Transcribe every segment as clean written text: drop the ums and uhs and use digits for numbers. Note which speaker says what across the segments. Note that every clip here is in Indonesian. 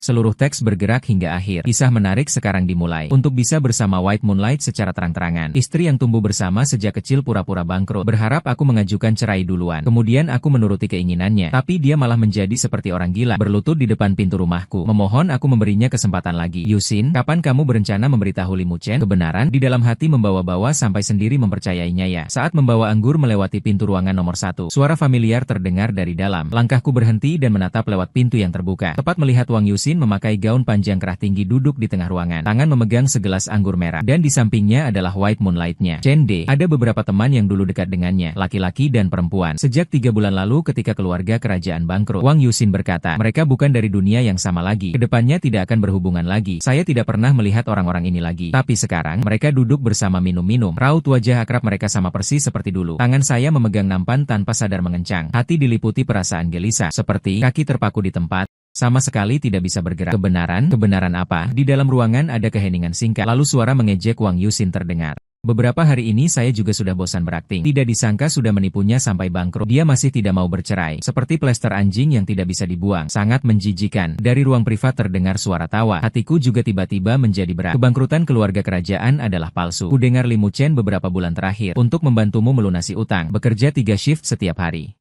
Speaker 1: Seluruh teks bergerak hingga akhir. Kisah menarik sekarang dimulai. Untuk bisa bersama White Moonlight secara terang-terangan. Istri yang tumbuh bersama sejak kecil pura-pura bangkrut. Berharap aku mengajukan cerai duluan. Kemudian aku menuruti keinginannya. Tapi dia malah menjadi seperti orang gila. Berlutut di depan pintu rumahku. Memohon aku memberinya kesempatan lagi. Yusin, kapan kamu berencana memberitahu Limu Chen kebenaran? Di dalam hati membawa-bawa sampai sendiri mempercayainya ya. Saat membawa anggur melewati pintu ruangan nomor 1. Suara familiar terdengar dari dalam. Langkahku berhenti dan menatap lewat pintu yang terbuka. Tepat melihat Wang Yusin memakai gaun panjang kerah tinggi duduk di tengah ruangan. Tangan memegang segelas anggur merah. Dan di sampingnya adalah White Moonlight-nya. Chen De. Ada beberapa teman yang dulu dekat dengannya. Laki-laki dan perempuan. Sejak 3 bulan lalu ketika keluarga kerajaan bangkrut. Wang Yusin berkata, mereka bukan dari dunia yang sama lagi. Kedepannya tidak akan berhubungan lagi. Saya tidak pernah melihat orang-orang ini lagi. Tapi sekarang, mereka duduk bersama minum-minum. Raut wajah akrab mereka sama persis seperti dulu. Tangan saya memegang nampan tanpa sadar mengencang. Hati diliputi perasaan gelisah. Seperti kaki terpaku di tempat. Sama sekali tidak bisa bergerak. Kebenaran? Kebenaran apa? Di dalam ruangan ada keheningan singkat. Lalu suara mengejek Wang Yusin terdengar. Beberapa hari ini saya juga sudah bosan berakting. Tidak disangka sudah menipunya sampai bangkrut. Dia masih tidak mau bercerai. Seperti plester anjing yang tidak bisa dibuang. Sangat menjijikan. Dari ruang privat terdengar suara tawa. Hatiku juga tiba-tiba menjadi berat. Kebangkrutan keluarga kerajaan adalah palsu. Kudengar Limu Chen beberapa bulan terakhir. Untuk membantumu melunasi utang. Bekerja 3 shift setiap hari.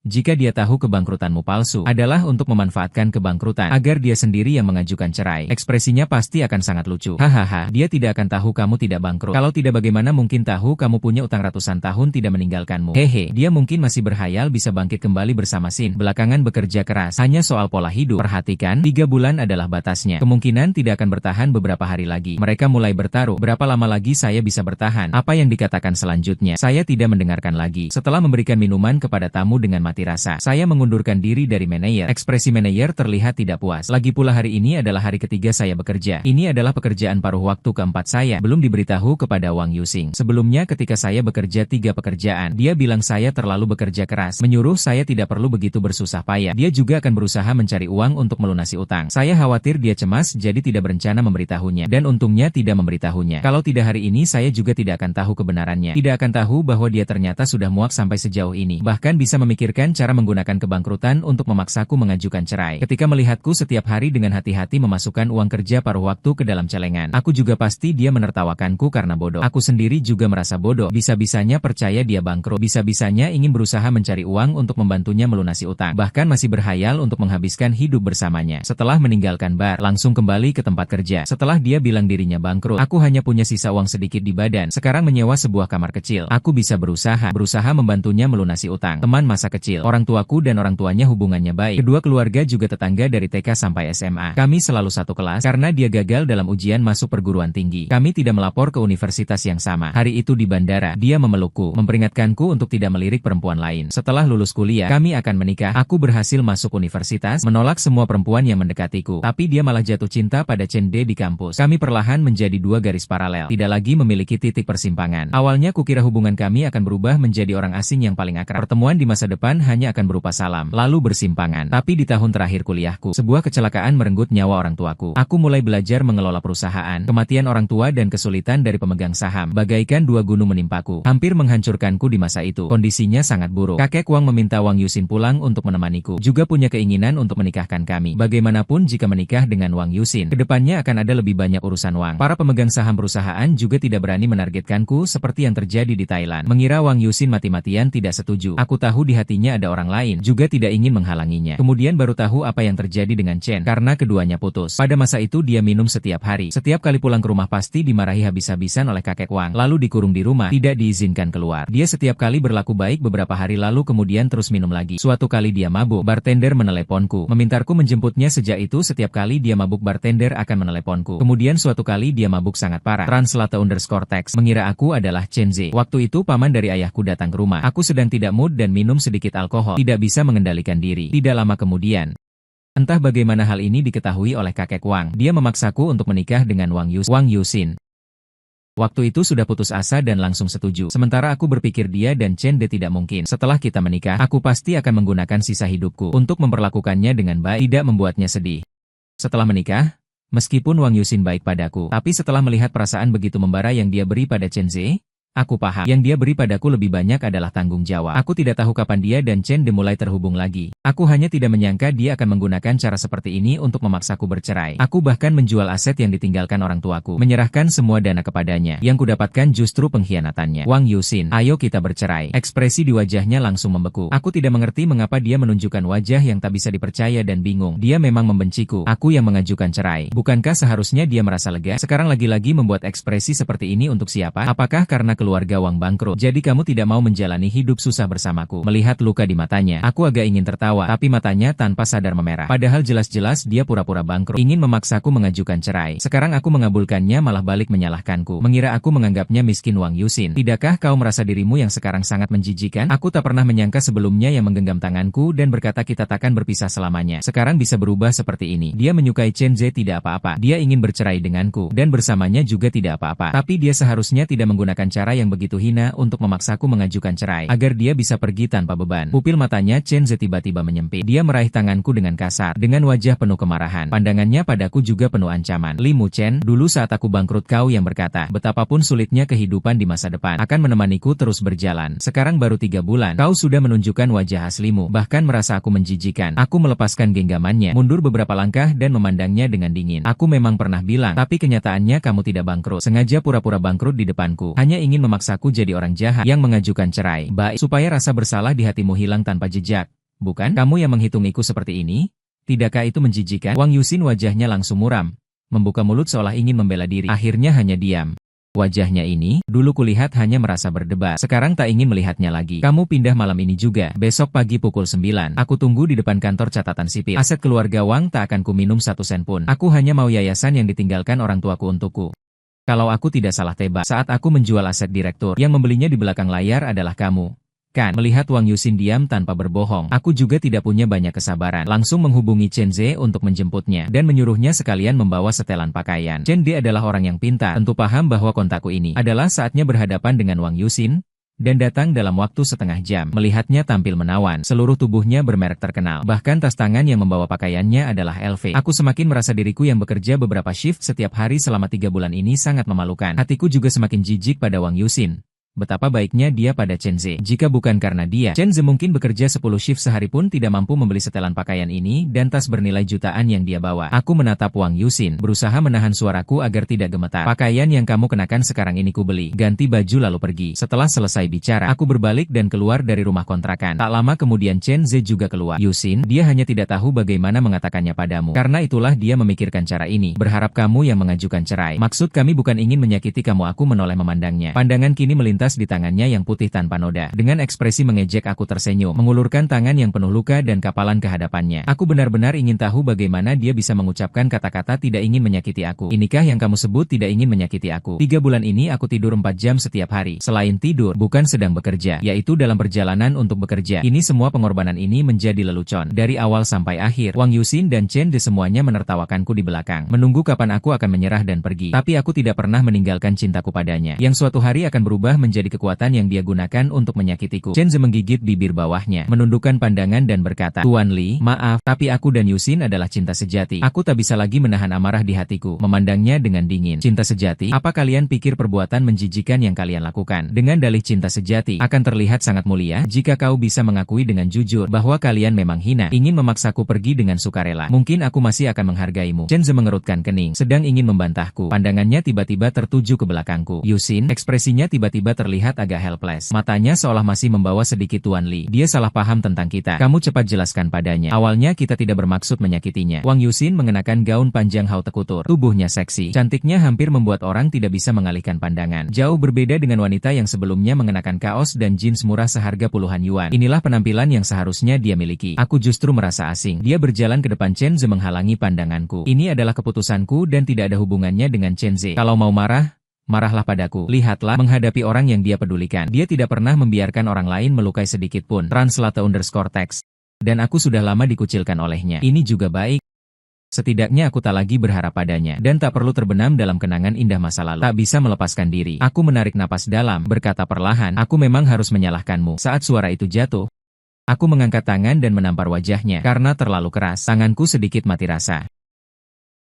Speaker 1: Jika dia tahu kebangkrutanmu palsu, adalah untuk memanfaatkan kebangkrutan, agar dia sendiri yang mengajukan cerai. Ekspresinya pasti akan sangat lucu. Hahaha, dia tidak akan tahu kamu tidak bangkrut. Kalau tidak bagaimana mungkin tahu kamu punya utang ratusan tahun tidak meninggalkanmu. Hehe, dia mungkin masih berhayal bisa bangkit kembali bersama Sin. Belakangan bekerja keras, hanya soal pola hidup. Perhatikan, 3 bulan adalah batasnya. Kemungkinan tidak akan bertahan beberapa hari lagi. Mereka mulai bertaruh, berapa lama lagi saya bisa bertahan? Apa yang dikatakan selanjutnya? Saya tidak mendengarkan lagi. Setelah memberikan minuman kepada tamu dengan mati rasa, saya mengundurkan diri dari manajer. Ekspresi manajer terlihat tidak puas. Lagi pula hari ini adalah hari ketiga saya bekerja. Ini adalah pekerjaan paruh waktu keempat saya. Belum diberitahu kepada Wang Yusin. Sebelumnya ketika saya bekerja 3 pekerjaan, dia bilang saya terlalu bekerja keras. Menyuruh saya tidak perlu begitu bersusah payah. Dia juga akan berusaha mencari uang untuk melunasi utang. Saya khawatir dia cemas jadi tidak berencana memberitahunya. Dan untungnya tidak memberitahunya. Kalau tidak hari ini saya juga tidak akan tahu kebenarannya. Tidak akan tahu bahwa dia ternyata sudah muak sampai sejauh ini. Bahkan bisa memikirkan cara menggunakan kebangkrutan untuk memaksaku mengajukan cerai. Ketika melihatku setiap hari dengan hati-hati memasukkan uang kerja paruh waktu ke dalam celengan, aku juga pasti dia menertawakanku karena bodoh. Aku sendiri juga merasa bodoh. Bisa-bisanya percaya dia bangkrut. Bisa-bisanya ingin berusaha mencari uang untuk membantunya melunasi utang. Bahkan masih berhayal untuk menghabiskan hidup bersamanya. Setelah meninggalkan bar, langsung kembali ke tempat kerja. Setelah dia bilang dirinya bangkrut, aku hanya punya sisa uang sedikit di badan. Sekarang menyewa sebuah kamar kecil. Aku bisa berusaha membantunya melunasi utang. Teman masa kecil. Orang tuaku dan orang tuanya hubungannya baik. Kedua keluarga juga tetangga dari TK sampai SMA. Kami selalu satu kelas. Karena dia gagal dalam ujian masuk perguruan tinggi, kami tidak melapor ke universitas yang sama. Hari itu di bandara, dia memelukku, memperingatkanku untuk tidak melirik perempuan lain. Setelah lulus kuliah, kami akan menikah. Aku berhasil masuk universitas, menolak semua perempuan yang mendekatiku. Tapi dia malah jatuh cinta pada Chen De di kampus. Kami perlahan menjadi 2 garis paralel. Tidak lagi memiliki titik persimpangan. Awalnya kukira hubungan kami akan berubah menjadi orang asing yang paling akrab. Pertemuan di masa depan hanya akan berupa salam, lalu bersimpangan. Tapi di tahun terakhir kuliahku, sebuah kecelakaan merenggut nyawa orang tuaku. Aku mulai belajar mengelola perusahaan. Kematian orang tua dan kesulitan dari pemegang saham, bagaikan 2 gunung menimpaku. Hampir menghancurkanku di masa itu. Kondisinya sangat buruk. Kakek Wang meminta Wang Yusin pulang untuk menemaniku. Juga punya keinginan untuk menikahkan kami. Bagaimanapun jika menikah dengan Wang Yusin, kedepannya akan ada lebih banyak urusan Wang. Para pemegang saham perusahaan juga tidak berani menargetkanku seperti yang terjadi di Thailand. Mengira Wang Yusin mati-matian tidak setuju. Aku tahu di hatinya ada orang lain, juga tidak ingin menghalanginya. Kemudian baru tahu apa yang terjadi dengan Chen, karena keduanya putus. Pada masa itu dia minum setiap hari. Setiap kali pulang ke rumah pasti dimarahi habis-habisan oleh kakek Wang, lalu dikurung di rumah, tidak diizinkan keluar. Dia setiap kali berlaku baik beberapa hari lalu kemudian terus minum lagi. Suatu kali dia mabuk, bartender meneleponku, memintaku menjemputnya. Sejak itu setiap kali dia mabuk bartender akan meneleponku. Kemudian suatu kali dia mabuk sangat parah. Translate_text mengira aku adalah Chen Ze. Waktu itu paman dari ayahku datang ke rumah. Aku sedang tidak mood dan minum sedikit alkohol. Tidak bisa mengendalikan diri. Tidak lama kemudian, entah bagaimana hal ini diketahui oleh kakek Wang. Dia memaksaku untuk menikah dengan Wang Yusin. Waktu itu sudah putus asa dan langsung setuju. Sementara aku berpikir dia dan Chen De tidak mungkin. Setelah kita menikah, aku pasti akan menggunakan sisa hidupku untuk memperlakukannya dengan baik, tidak membuatnya sedih. Setelah menikah, meskipun Wang Yusin baik padaku, tapi setelah melihat perasaan begitu membara yang dia beri pada Chen Ze, Aku paham. Yang dia beri padaku lebih banyak adalah tanggung jawab. Aku tidak tahu kapan dia dan Chen De mulai terhubung lagi. Aku hanya tidak menyangka dia akan menggunakan cara seperti ini untuk memaksaku bercerai. Aku bahkan menjual aset yang ditinggalkan orang tuaku, menyerahkan semua dana kepadanya. Yang kudapatkan justru pengkhianatannya. Wang Yuxin, ayo kita bercerai. Ekspresi di wajahnya langsung membeku. Aku tidak mengerti mengapa dia menunjukkan wajah yang tak bisa dipercaya dan bingung. Dia memang membenciku. Aku yang mengajukan cerai. Bukankah seharusnya dia merasa lega? Sekarang lagi-lagi membuat ekspresi seperti ini untuk siapa? Apakah karena keluarga Wang bangkrut? Jadi kamu tidak mau menjalani hidup susah bersamaku? Melihat luka di matanya, aku agak ingin tertawa, tapi matanya tanpa sadar memerah. Padahal jelas-jelas dia pura-pura bangkrut, ingin memaksaku mengajukan cerai. Sekarang aku mengabulkannya malah balik menyalahkanku. Mengira aku menganggapnya miskin. Wang Yuxin, tidakkah kau merasa dirimu yang sekarang sangat menjijikan? Aku tak pernah menyangka sebelumnya yang menggenggam tanganku dan berkata kita takkan berpisah selamanya. Sekarang bisa berubah seperti ini. Dia menyukai Chen Ze tidak apa-apa. Dia ingin bercerai denganku dan bersamanya juga tidak apa-apa. Tapi dia seharusnya tidak menggunakan cara yang begitu hina untuk memaksaku mengajukan cerai, agar dia bisa pergi tanpa beban. Pupil matanya Chen Ze tiba-tiba menyempit. Dia meraih tanganku dengan kasar, dengan wajah penuh kemarahan. Pandangannya padaku juga penuh ancaman. Li Mu Chen, dulu saat aku bangkrut kau yang berkata, betapapun sulitnya kehidupan di masa depan, akan menemaniku terus berjalan. Sekarang baru 3 bulan, kau sudah menunjukkan wajah aslimu, bahkan merasa aku menjijikan. Aku melepaskan genggamannya, mundur beberapa langkah dan memandangnya dengan dingin. Aku memang pernah bilang, tapi kenyataannya kamu tidak bangkrut. Sengaja pura-pura bangkrut di depanku, hanya ingin memaksaku jadi orang jahat yang mengajukan cerai. Baik, supaya rasa bersalah di hatimu hilang tanpa jejak. Bukan? Kamu yang menghitungiku seperti ini? Tidakkah itu menjijikan? Wang Yuxin wajahnya langsung muram, membuka mulut seolah ingin membela diri. Akhirnya hanya diam. Wajahnya ini, dulu kulihat hanya merasa berdebar. Sekarang tak ingin melihatnya lagi. Kamu pindah malam ini juga. Besok pagi pukul 9. Aku tunggu di depan kantor catatan sipil. Aset keluarga Wang tak akan kuminum 1 sen pun. Aku hanya mau yayasan yang ditinggalkan orang tuaku untukku. Kalau aku tidak salah tebak, saat aku menjual aset direktur, yang membelinya di belakang layar adalah kamu. Kan, melihat Wang Yuxin diam tanpa berbohong, aku juga tidak punya banyak kesabaran. Langsung menghubungi Chen Ze untuk menjemputnya, dan menyuruhnya sekalian membawa setelan pakaian. Chen Ze adalah orang yang pintar, tentu paham bahwa kontakku ini adalah saatnya berhadapan dengan Wang Yuxin, dan datang dalam waktu setengah jam. Melihatnya tampil menawan, seluruh tubuhnya bermerek terkenal. Bahkan tas tangan yang membawa pakaiannya adalah LV. Aku semakin merasa diriku yang bekerja beberapa shift setiap hari selama 3 bulan ini sangat memalukan. Hatiku juga semakin jijik pada Wang Yuxin. Betapa baiknya dia pada Chen Ze. Jika bukan karena dia, Chen Ze mungkin bekerja 10 shift sehari pun tidak mampu membeli setelan pakaian ini dan tas bernilai jutaan yang dia bawa. Aku menatap Wang Yuxin, berusaha menahan suaraku agar tidak gemetar. Pakaian yang kamu kenakan sekarang ini kubeli. Ganti baju lalu pergi. Setelah selesai bicara, aku berbalik dan keluar dari rumah kontrakan. Tak lama kemudian Chen Ze juga keluar. Yuxin, dia hanya tidak tahu bagaimana mengatakannya padamu. Karena itulah dia memikirkan cara ini. Berharap kamu yang mengajukan cerai. Maksud kami bukan ingin menyakiti kamu. Aku menoleh memandangnya. Pandangan kini melintas di tangannya yang putih tanpa noda. Dengan ekspresi mengejek aku tersenyum, mengulurkan tangan yang penuh luka dan kapalan ke hadapannya. Aku benar-benar ingin tahu bagaimana dia bisa mengucapkan kata-kata tidak ingin menyakiti aku. Inikah yang kamu sebut tidak ingin menyakiti aku? 3 bulan ini aku tidur 4 jam setiap hari. Selain tidur, bukan sedang bekerja, yaitu dalam perjalanan untuk bekerja. Ini semua pengorbanan ini menjadi lelucon. Dari awal sampai akhir, Wang Yuxin dan Chen De semuanya menertawakanku di belakang, menunggu kapan aku akan menyerah dan pergi. Tapi aku tidak pernah meninggalkan cintaku padanya, yang suatu hari akan berubah menjadi kekuatan yang dia gunakan untuk menyakitiku. Chen Ze menggigit bibir bawahnya, menundukkan pandangan dan berkata, Tuan Li, maaf, tapi aku dan Yuxin adalah cinta sejati. Aku tak bisa lagi menahan amarah di hatiku. Memandangnya dengan dingin. Cinta sejati? Apa kalian pikir perbuatan menjijikan yang kalian lakukan dengan dalih cinta sejati akan terlihat sangat mulia? Jika kau bisa mengakui dengan jujur bahwa kalian memang hina, ingin memaksaku pergi dengan sukarela, mungkin aku masih akan menghargaimu. Chen Ze mengerutkan kening, sedang ingin membantahku. Pandangannya tiba-tiba tertuju ke belakangku. Yuxin, ekspresinya tiba-tiba terlihat agak helpless. Matanya seolah masih membawa sedikit Tuan Li. Dia salah paham tentang kita. Kamu cepat jelaskan padanya. Awalnya kita tidak bermaksud menyakitinya. Wang Yuxin mengenakan gaun panjang haut tekutur. Tubuhnya seksi. Cantiknya hampir membuat orang tidak bisa mengalihkan pandangan. Jauh berbeda dengan wanita yang sebelumnya mengenakan kaos dan jeans murah seharga puluhan yuan. Inilah penampilan yang seharusnya dia miliki. Aku justru merasa asing. Dia berjalan ke depan Chen Ze menghalangi pandanganku. Ini adalah keputusanku dan tidak ada hubungannya dengan Chen Ze. Kalau mau marah, marahlah padaku. Lihatlah, menghadapi orang yang dia pedulikan. Dia tidak pernah membiarkan orang lain melukai sedikit pun. Translate_text. Dan aku sudah lama dikucilkan olehnya. Ini juga baik. Setidaknya aku tak lagi berharap padanya. Dan tak perlu terbenam dalam kenangan indah masa lalu. Tak bisa melepaskan diri. Aku menarik napas dalam, berkata perlahan, aku memang harus menyalahkanmu. Saat suara itu jatuh, aku mengangkat tangan dan menampar wajahnya. Karena terlalu keras, tanganku sedikit mati rasa.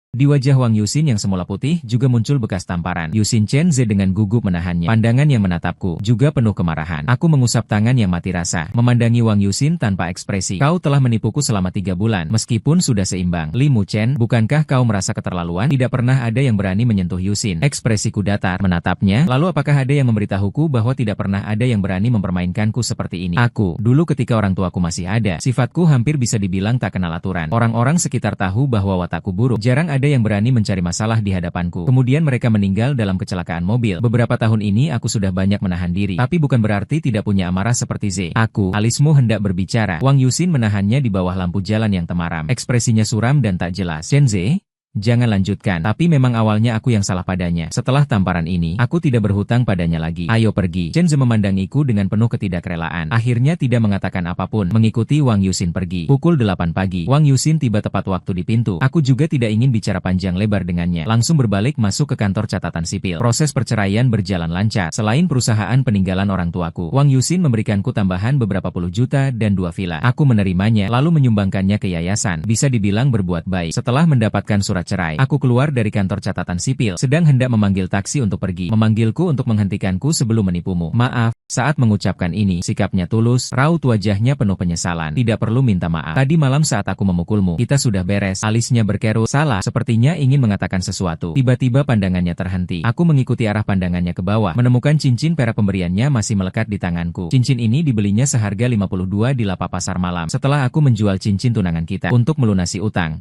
Speaker 1: Di wajah Wang Yuxin yang semula putih juga muncul bekas tamparan. Yuxin Chenze dengan gugup menahannya. Pandangan yang menatapku juga penuh kemarahan. Aku mengusap tangan yang mati rasa, memandangi Wang Yuxin tanpa ekspresi. Kau telah menipuku selama 3 bulan, meskipun sudah seimbang. Li Muchen, bukankah kau merasa keterlaluan? Tidak pernah ada yang berani menyentuh Yuxin. Ekspresiku datar, menatapnya. Lalu apakah ada yang memberitahuku bahwa tidak pernah ada yang berani mempermainkanku seperti ini? Aku, dulu ketika orang tuaku masih ada, sifatku hampir bisa dibilang tak kenal aturan. Orang-orang sekitar tahu bahwa watakku buruk. Jarang ada yang berani mencari masalah di hadapanku. Kemudian mereka meninggal dalam kecelakaan mobil. Beberapa tahun ini aku sudah banyak menahan diri. Tapi bukan berarti tidak punya amarah seperti Z. Aku, alismu hendak berbicara. Wang Yuxin menahannya di bawah lampu jalan yang temaram. Ekspresinya suram dan tak jelas. Chenze, jangan lanjutkan. Tapi memang awalnya aku yang salah padanya. Setelah tamparan ini, aku tidak berhutang padanya lagi. Ayo pergi. Chenze memandangiku dengan penuh ketidakrelaan. Akhirnya tidak mengatakan apapun, mengikuti Wang Yuxin pergi. Pukul 8 pagi, Wang Yuxin tiba tepat waktu di pintu. Aku juga tidak ingin bicara panjang lebar dengannya. Langsung berbalik masuk ke kantor catatan sipil. Proses perceraian berjalan lancar. Selain perusahaan peninggalan orang tuaku, Wang Yuxin memberikanku tambahan beberapa puluh juta dan 2 villa. Aku menerimanya, lalu menyumbangkannya ke yayasan. Bisa dibilang berbuat baik. Setelah mendapatkan surat cerai, aku keluar dari kantor catatan sipil, sedang hendak memanggil taksi untuk pergi. Memanggilku untuk menghentikanku sebelum menipumu. Maaf. Saat mengucapkan ini, sikapnya tulus, raut wajahnya penuh penyesalan. Tidak perlu minta maaf. Tadi malam saat aku memukulmu, kita sudah beres. Alisnya berkerut. Salah, sepertinya ingin mengatakan sesuatu. Tiba-tiba pandangannya terhenti. Aku mengikuti arah pandangannya ke bawah, menemukan cincin perak pemberiannya masih melekat di tanganku. Cincin ini dibelinya seharga 52 di lapak pasar malam. Setelah aku menjual cincin tunangan kita untuk melunasi utang.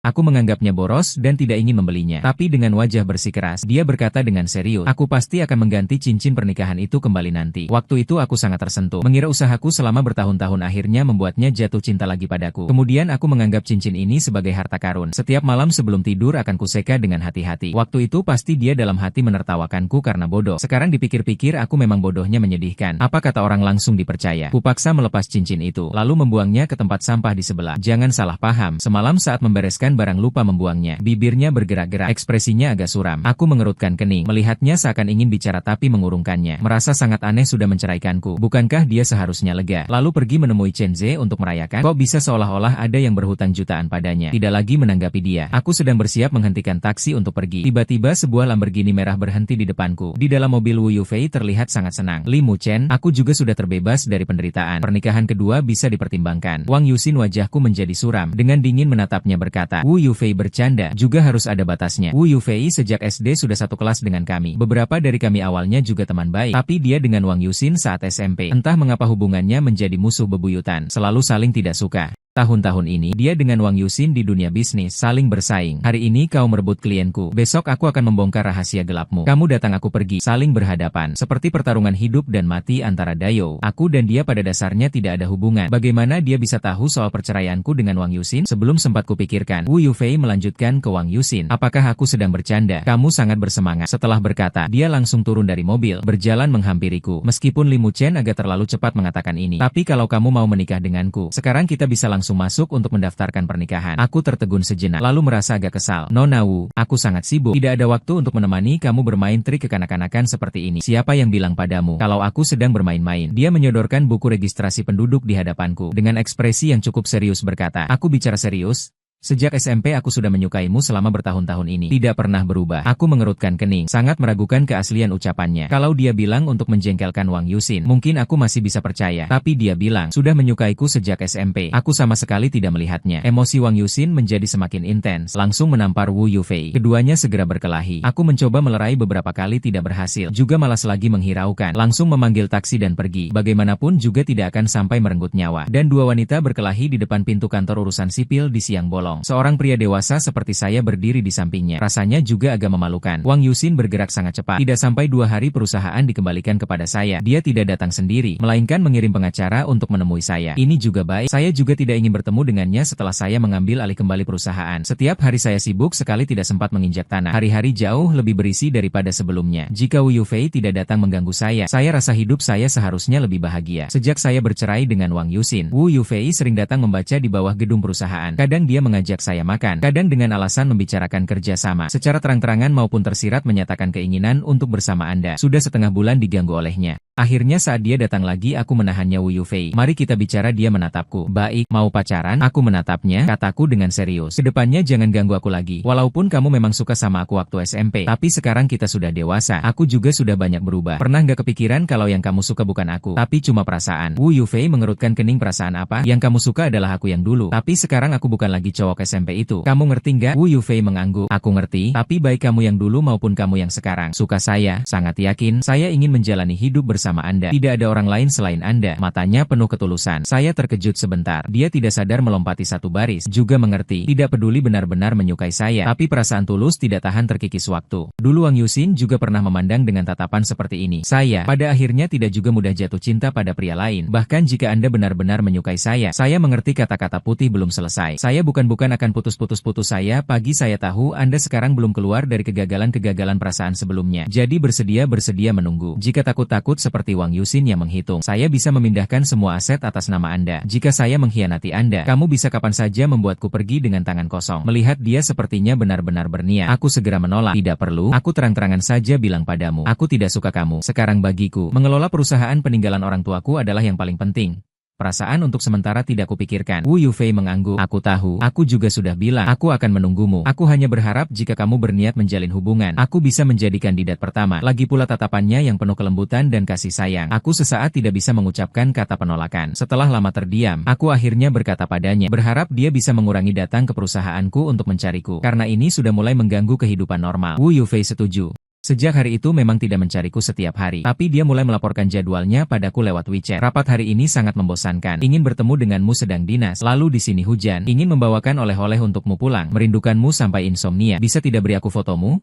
Speaker 1: Aku menganggapnya boros dan tidak ingin membelinya. Tapi dengan wajah bersikeras, dia berkata dengan serius, aku pasti akan mengganti cincin pernikahan itu kembali nanti. Waktu itu aku sangat tersentuh. Mengira usahaku selama bertahun-tahun akhirnya membuatnya jatuh cinta lagi padaku. Kemudian aku menganggap cincin ini sebagai harta karun. Setiap malam sebelum tidur akan kuseka dengan hati-hati. Waktu itu pasti dia dalam hati menertawakanku karena bodoh. Sekarang dipikir-pikir aku memang bodohnya menyedihkan. Apa kata orang langsung dipercaya. Kupaksa melepas cincin itu, lalu membuangnya ke tempat sampah di sebelah. Jangan salah paham. Semalam saat membereskan barang lupa membuangnya. Bibirnya bergerak-gerak, ekspresinya agak suram. Aku mengerutkan kening, melihatnya seakan ingin bicara tapi mengurungkannya. Merasa sangat aneh sudah menceraikanku. Bukankah dia seharusnya lega? Lalu pergi menemui Chenze untuk merayakan? Kok bisa seolah-olah ada yang berhutang jutaan padanya? Tidak lagi menanggapi dia. Aku sedang bersiap menghentikan taksi untuk pergi. Tiba-tiba sebuah Lamborghini merah berhenti di depanku. Di dalam mobil Wu Yufei terlihat sangat senang. Li Muchen, aku juga sudah terbebas dari penderitaan. Pernikahan kedua bisa dipertimbangkan. Wang Yuxin wajahku menjadi suram. Dengan dingin menatapnya berkata, Wu Yufei bercanda, juga harus ada batasnya. Wu Yufei sejak SD sudah satu kelas dengan kami. Beberapa dari kami awalnya juga teman baik. Tapi dia dengan Wang Yuxin saat SMP. Entah mengapa hubungannya menjadi musuh bebuyutan. Selalu saling tidak suka. Tahun-tahun ini, dia dengan Wang Yuxin di dunia bisnis, saling bersaing. Hari ini kau merebut klienku, besok aku akan membongkar rahasia gelapmu. Kamu datang aku pergi, saling berhadapan. Seperti pertarungan hidup dan mati antara Dayo. Aku dan dia pada dasarnya tidak ada hubungan. Bagaimana dia bisa tahu soal perceraianku dengan Wang Yuxin? Sebelum sempat kupikirkan, Wu Yufei melanjutkan ke Wang Yuxin. Apakah aku sedang bercanda? Kamu sangat bersemangat. Setelah berkata, dia langsung turun dari mobil, berjalan menghampiriku. Meskipun Li Muchen agak terlalu cepat mengatakan ini. Tapi kalau kamu mau menikah denganku, sekarang kita bisa langsung masuk untuk mendaftarkan pernikahan. Aku tertegun sejenak, lalu merasa agak kesal. Nona Wu, aku sangat sibuk. Tidak ada waktu untuk menemani kamu bermain trik kekanak-kanakan seperti ini. Siapa yang bilang padamu kalau aku sedang bermain-main? Dia menyodorkan buku registrasi penduduk di hadapanku. Dengan ekspresi yang cukup serius berkata, aku bicara serius. Sejak SMP aku sudah menyukaimu selama bertahun-tahun ini. Tidak pernah berubah. Aku mengerutkan kening, sangat meragukan keaslian ucapannya. Kalau dia bilang untuk menjengkelkan Wang Yuxin, mungkin aku masih bisa percaya. Tapi dia bilang, sudah menyukaiku sejak SMP. Aku sama sekali tidak melihatnya. Emosi Wang Yuxin menjadi semakin intens, langsung menampar Wu Yufei. Keduanya segera berkelahi. Aku mencoba melerai beberapa kali tidak berhasil. Juga malas lagi menghiraukan. Langsung memanggil taksi dan pergi. Bagaimanapun juga tidak akan sampai merenggut nyawa. Dan dua wanita berkelahi di depan pintu kantor urusan sipil di siang bolong. Seorang pria dewasa seperti saya berdiri di sampingnya. Rasanya juga agak memalukan. Wang Yuxin bergerak sangat cepat. Tidak sampai 2 hari perusahaan dikembalikan kepada saya. Dia tidak datang sendiri, melainkan mengirim pengacara untuk menemui saya. Ini juga baik. Saya juga tidak ingin bertemu dengannya setelah saya mengambil alih kembali perusahaan. Setiap hari saya sibuk sekali tidak sempat menginjak tanah. Hari-hari jauh lebih berisi daripada sebelumnya. Jika Wu Yufei tidak datang mengganggu saya rasa hidup saya seharusnya lebih bahagia. Sejak saya bercerai dengan Wang Yuxin, Wu Yufei sering datang membaca di bawah gedung perusahaan. Kadang dia mengajak saya makan, kadang dengan alasan membicarakan kerjasama. Secara terang-terangan maupun tersirat menyatakan keinginan untuk bersama Anda. Sudah setengah bulan diganggu olehnya. Akhirnya saat dia datang lagi aku menahannya. Wu Yufei, mari kita bicara. Dia menatapku. Baik, mau pacaran? Aku menatapnya, kataku dengan serius. Kedepannya jangan ganggu aku lagi. Walaupun kamu memang suka sama aku waktu SMP, tapi sekarang kita sudah dewasa. Aku juga sudah banyak berubah. Pernah nggak kepikiran kalau yang kamu suka bukan aku, tapi cuma perasaan? Wu Yufei mengerutkan kening. Perasaan apa? Yang kamu suka adalah aku yang dulu. Tapi sekarang aku bukan lagi cowok SMP itu. Kamu ngerti nggak? Wu Yufei mengangguk. Aku ngerti, tapi baik kamu yang dulu maupun kamu yang sekarang suka saya, sangat yakin saya ingin menjalani hidup bersama Anda. Tidak ada orang lain selain Anda. Matanya penuh ketulusan. Saya terkejut sebentar. Dia tidak sadar melompati satu baris. Juga mengerti, tidak peduli benar-benar menyukai saya. Tapi perasaan tulus tidak tahan terkikis waktu. Dulu Wang Yuxin juga pernah memandang dengan tatapan seperti ini. Saya, pada akhirnya tidak juga mudah jatuh cinta pada pria lain. Bahkan jika Anda benar-benar menyukai saya mengerti. Kata-kata putih belum selesai. Saya bukan akan putus saya. Pagi saya tahu Anda sekarang belum keluar dari kegagalan perasaan sebelumnya. Jadi bersedia menunggu. Jika takut-takut seperti Wang Yuxin yang menghitung, saya bisa memindahkan semua aset atas nama Anda. Jika saya mengkhianati Anda, kamu bisa kapan saja membuatku pergi dengan tangan kosong. Melihat dia sepertinya benar-benar berniat, aku segera menolak. Tidak perlu, aku terang-terangan saja bilang padamu, aku tidak suka kamu. Sekarang bagiku, mengelola perusahaan peninggalan orang tuaku adalah yang paling penting. Perasaan untuk sementara tidak kupikirkan. Wu Yufei mengangguk. Aku tahu, aku juga sudah bilang, aku akan menunggumu. Aku hanya berharap jika kamu berniat menjalin hubungan, aku bisa menjadi kandidat pertama. Lagi pula tatapannya yang penuh kelembutan dan kasih sayang. Aku sesaat tidak bisa mengucapkan kata penolakan. Setelah lama terdiam, aku akhirnya berkata padanya, berharap dia bisa mengurangi datang ke perusahaanku untuk mencariku. Karena ini sudah mulai mengganggu kehidupan normal. Wu Yufei setuju. Sejak hari itu memang tidak mencariku setiap hari, tapi dia mulai melaporkan jadwalnya padaku lewat WeChat. Rapat hari ini sangat membosankan. Ingin bertemu denganmu sedang dinas. Lalu di sini hujan. Ingin membawakan oleh-oleh untukmu pulang. Merindukanmu sampai insomnia. Bisa tidak beri aku fotomu?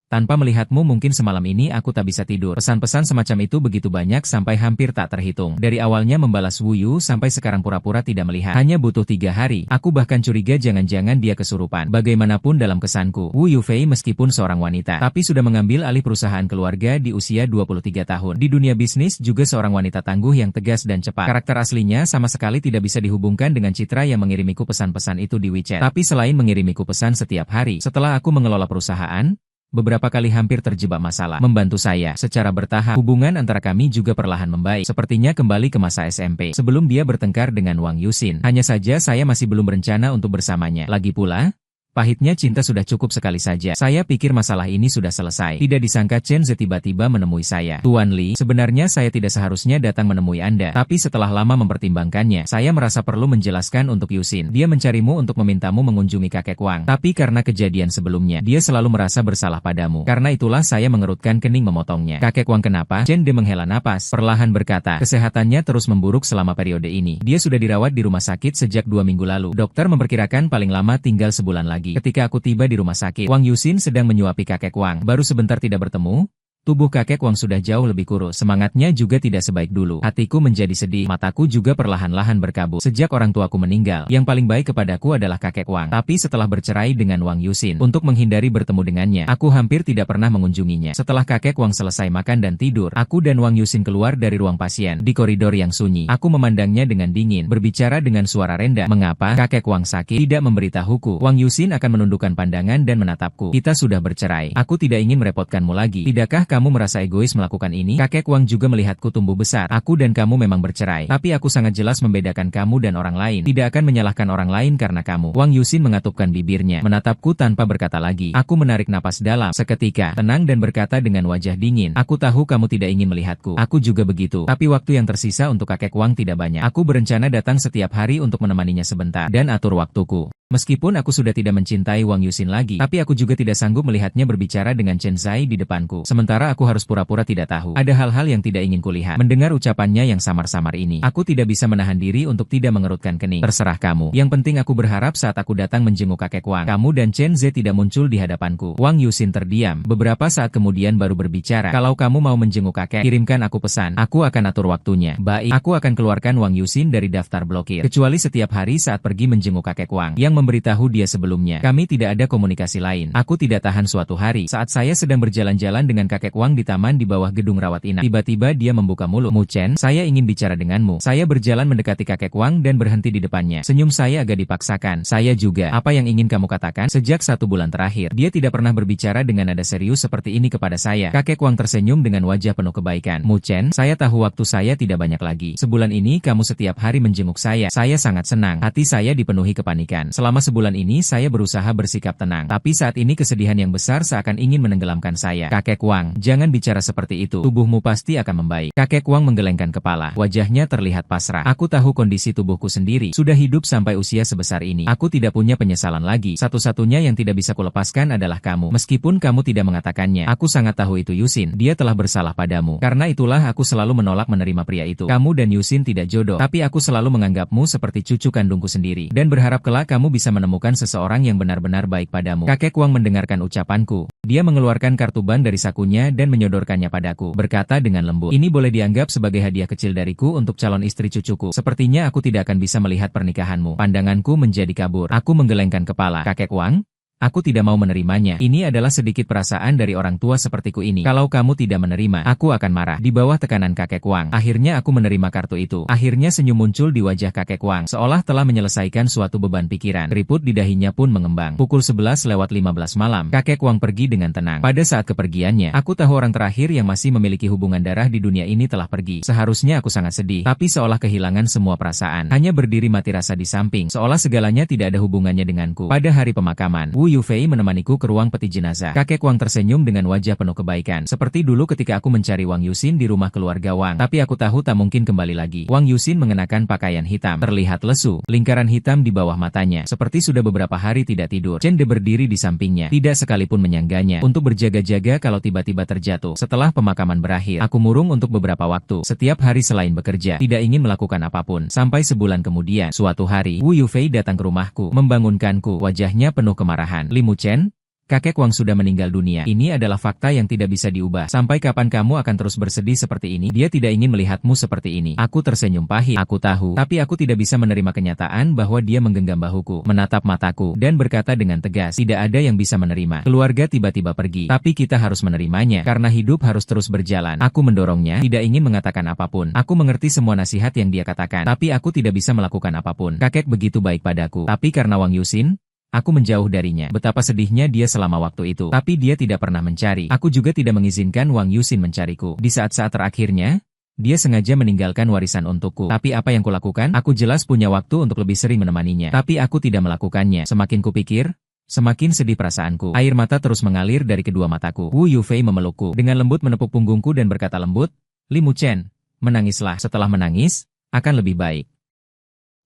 Speaker 1: Tanpa melihatmu mungkin semalam ini aku tak bisa tidur. Pesan-pesan semacam itu begitu banyak sampai hampir tak terhitung. Dari awalnya membalas Wu Yu sampai sekarang pura-pura tidak melihat. Hanya butuh 3 hari. Aku bahkan curiga jangan-jangan dia kesurupan. Bagaimanapun dalam kesanku, Wu Yufei meskipun seorang wanita, tapi sudah mengambil alih perusahaan keluarga di usia 23 tahun. Di dunia bisnis juga seorang wanita tangguh yang tegas dan cepat. Karakter aslinya sama sekali tidak bisa dihubungkan dengan citra yang mengirimiku pesan-pesan itu di WeChat. Tapi selain mengirimiku pesan setiap hari, setelah aku mengelola perusahaan, beberapa kali hampir terjebak masalah. Membantu saya secara bertahap. Hubungan antara kami juga perlahan membaik. Sepertinya kembali ke masa SMP. Sebelum dia bertengkar dengan Wang Yuxin. Hanya saja saya masih belum berencana untuk bersamanya. Lagi pula, pahitnya cinta sudah cukup sekali saja. Saya pikir masalah ini sudah selesai. Tidak disangka Chen Ze tiba-tiba menemui saya. Tuan Li, sebenarnya saya tidak seharusnya datang menemui Anda. Tapi setelah lama mempertimbangkannya, saya merasa perlu menjelaskan untuk Yuxin. Dia mencarimu untuk memintamu mengunjungi kakek Wang. Tapi karena kejadian sebelumnya, dia selalu merasa bersalah padamu. Karena itulah saya mengerutkan kening memotongnya. Kakek Wang kenapa? Chen De menghela napas. Perlahan berkata, kesehatannya terus memburuk selama periode ini. Dia sudah dirawat di rumah sakit sejak 2 minggu lalu. Dokter memperkirakan paling lama tinggal sebulan lagi. Ketika aku tiba di rumah sakit, Wang Yuxin sedang menyuapi kakek Wang. Baru sebentar tidak bertemu, tubuh kakek Wang sudah jauh lebih kurus. Semangatnya juga tidak sebaik dulu. Hatiku menjadi sedih. Mataku juga perlahan-lahan berkabut. Sejak orang tuaku meninggal, yang paling baik kepadaku adalah kakek Wang. Tapi setelah bercerai dengan Wang Yuxin, untuk menghindari bertemu dengannya, aku hampir tidak pernah mengunjunginya. Setelah kakek Wang selesai makan dan tidur, aku dan Wang Yuxin keluar dari ruang pasien. Di koridor yang sunyi, aku memandangnya dengan dingin, berbicara dengan suara rendah. Mengapa kakek Wang sakit? Tidak memberitahuku. Wang Yuxin akan menundukkan pandangan dan menatapku. Kita sudah bercerai. Aku tidak ingin merepotkanmu lagi. Tidakkah kamu merasa egois melakukan ini? Kakek Wang juga melihatku tumbuh besar. Aku dan kamu memang bercerai. Tapi aku sangat jelas membedakan kamu dan orang lain. Tidak akan menyalahkan orang lain karena kamu. Wang Yuxin mengatupkan bibirnya, menatapku tanpa berkata lagi. Aku menarik napas dalam. Seketika, tenang dan berkata dengan wajah dingin. Aku tahu kamu tidak ingin melihatku. Aku juga begitu. Tapi waktu yang tersisa untuk kakek Wang tidak banyak. Aku berencana datang setiap hari untuk menemaninya sebentar dan atur waktuku. Meskipun aku sudah tidak mencintai Wang Yuxin lagi, tapi aku juga tidak sanggup melihatnya berbicara dengan Chen Zai di depanku. Sementara aku harus pura-pura tidak tahu. Ada hal-hal yang tidak ingin kulihat. Mendengar ucapannya yang samar-samar ini, aku tidak bisa menahan diri untuk tidak mengerutkan kening. Terserah kamu. Yang penting aku berharap saat aku datang menjenguk kakek Wang, kamu dan Chen Zai tidak muncul di hadapanku. Wang Yuxin terdiam. Beberapa saat kemudian baru berbicara. Kalau kamu mau menjenguk kakek, kirimkan aku pesan. Aku akan atur waktunya. Baik, aku akan keluarkan Wang Yuxin dari daftar blokir. Kecuali setiap hari saat pergi menjenguk kakek Wang. Yang memberitahu dia sebelumnya. Kami tidak ada komunikasi lain. Aku tidak tahan suatu hari. Saat saya sedang berjalan-jalan dengan kakek Wang di taman di bawah gedung rawat inap. Tiba-tiba dia membuka mulut. Mu Chen, saya ingin bicara denganmu. Saya berjalan mendekati kakek Wang dan berhenti di depannya. Senyum saya agak dipaksakan. Saya juga. Apa yang ingin kamu katakan? Sejak 1 bulan terakhir, dia tidak pernah berbicara dengan nada serius seperti ini kepada saya. Kakek Wang tersenyum dengan wajah penuh kebaikan. Mu Chen, saya tahu waktu saya tidak banyak lagi. Sebulan ini kamu setiap hari menjenguk saya. Saya sangat senang. Hati saya dipenuhi kepanikan. Selama sebulan ini saya berusaha bersikap tenang. Tapi saat ini kesedihan yang besar seakan ingin menenggelamkan saya. Kakek Wang, jangan bicara seperti itu. Tubuhmu pasti akan membaik. Kakek Wang menggelengkan kepala. Wajahnya terlihat pasrah. Aku tahu kondisi tubuhku sendiri. Sudah hidup sampai usia sebesar ini. Aku tidak punya penyesalan lagi. Satu-satunya yang tidak bisa kulepaskan adalah kamu. Meskipun kamu tidak mengatakannya. Aku sangat tahu itu Yusin. Dia telah bersalah padamu. Karena itulah aku selalu menolak menerima pria itu. Kamu dan Yusin tidak jodoh. Tapi aku selalu menganggapmu seperti cucu kandungku sendiri. Dan berharap kelak kamu bisa menemukan seseorang yang benar-benar baik padamu. Kakek Wang mendengarkan ucapanku. Dia mengeluarkan kartu bank dari sakunya dan menyodorkannya padaku. Berkata dengan lembut, ini boleh dianggap sebagai hadiah kecil dariku untuk calon istri cucuku. Sepertinya aku tidak akan bisa melihat pernikahanmu. Pandanganku menjadi kabur. Aku menggelengkan kepala. Kakek Wang? Aku tidak mau menerimanya. Ini adalah sedikit perasaan dari orang tua sepertiku ini. Kalau kamu tidak menerima, aku akan marah. Di bawah tekanan kakek Wang, akhirnya aku menerima kartu itu. Akhirnya senyum muncul di wajah kakek Wang, seolah telah menyelesaikan suatu beban pikiran. Keriput di dahinya pun mengembang. Pukul 11:15 malam, kakek Wang pergi dengan tenang. Pada saat kepergiannya, aku tahu orang terakhir yang masih memiliki hubungan darah di dunia ini telah pergi. Seharusnya aku sangat sedih, tapi seolah kehilangan semua perasaan. Hanya berdiri mati rasa di samping, seolah segalanya tidak ada hubungannya denganku. Pada hari pemakaman, Wu Yufei menemaniku ke ruang peti jenazah. Kakek Wang tersenyum dengan wajah penuh kebaikan. Seperti dulu ketika aku mencari Wang Yusin di rumah keluarga Wang. Tapi aku tahu tak mungkin kembali lagi. Wang Yusin mengenakan pakaian hitam. Terlihat lesu. Lingkaran hitam di bawah matanya. Seperti sudah beberapa hari tidak tidur. Chen De berdiri di sampingnya. Tidak sekalipun menyangganya. Untuk berjaga-jaga kalau tiba-tiba terjatuh. Setelah pemakaman berakhir, aku murung untuk beberapa waktu. Setiap hari selain bekerja. Tidak ingin melakukan apapun. Sampai sebulan kemudian. Suatu hari, Wu Yufei datang ke rumahku. Membangunkanku. Wajahnya penuh kemarahan. Mu Chen, kakek Wang sudah meninggal dunia. Ini adalah fakta yang tidak bisa diubah. Sampai kapan kamu akan terus bersedih seperti ini? Dia tidak ingin melihatmu seperti ini. Aku tersenyum pahit. Aku tahu. Tapi aku tidak bisa menerima kenyataan bahwa dia menggenggam bahuku, menatap mataku, dan berkata dengan tegas, tidak ada yang bisa menerima. Keluarga tiba-tiba pergi. Tapi kita harus menerimanya. Karena hidup harus terus berjalan. Aku mendorongnya, tidak ingin mengatakan apapun. Aku mengerti semua nasihat yang dia katakan. Tapi aku tidak bisa melakukan apapun. Kakek begitu baik padaku. Tapi karena Wang Yusin, aku menjauh darinya. Betapa sedihnya dia selama waktu itu. Tapi dia tidak pernah mencari. Aku juga tidak mengizinkan Wang Yusin mencariku. Di saat-saat terakhirnya, dia sengaja meninggalkan warisan untukku. Tapi apa yang kulakukan? Aku jelas punya waktu untuk lebih sering menemaninya. Tapi aku tidak melakukannya. Semakin kupikir, semakin sedih perasaanku. Air mata terus mengalir dari kedua mataku. Wu Yufei memelukku. Dengan lembut menepuk punggungku dan berkata lembut, Mu Chen, menangislah. Setelah menangis, akan lebih baik.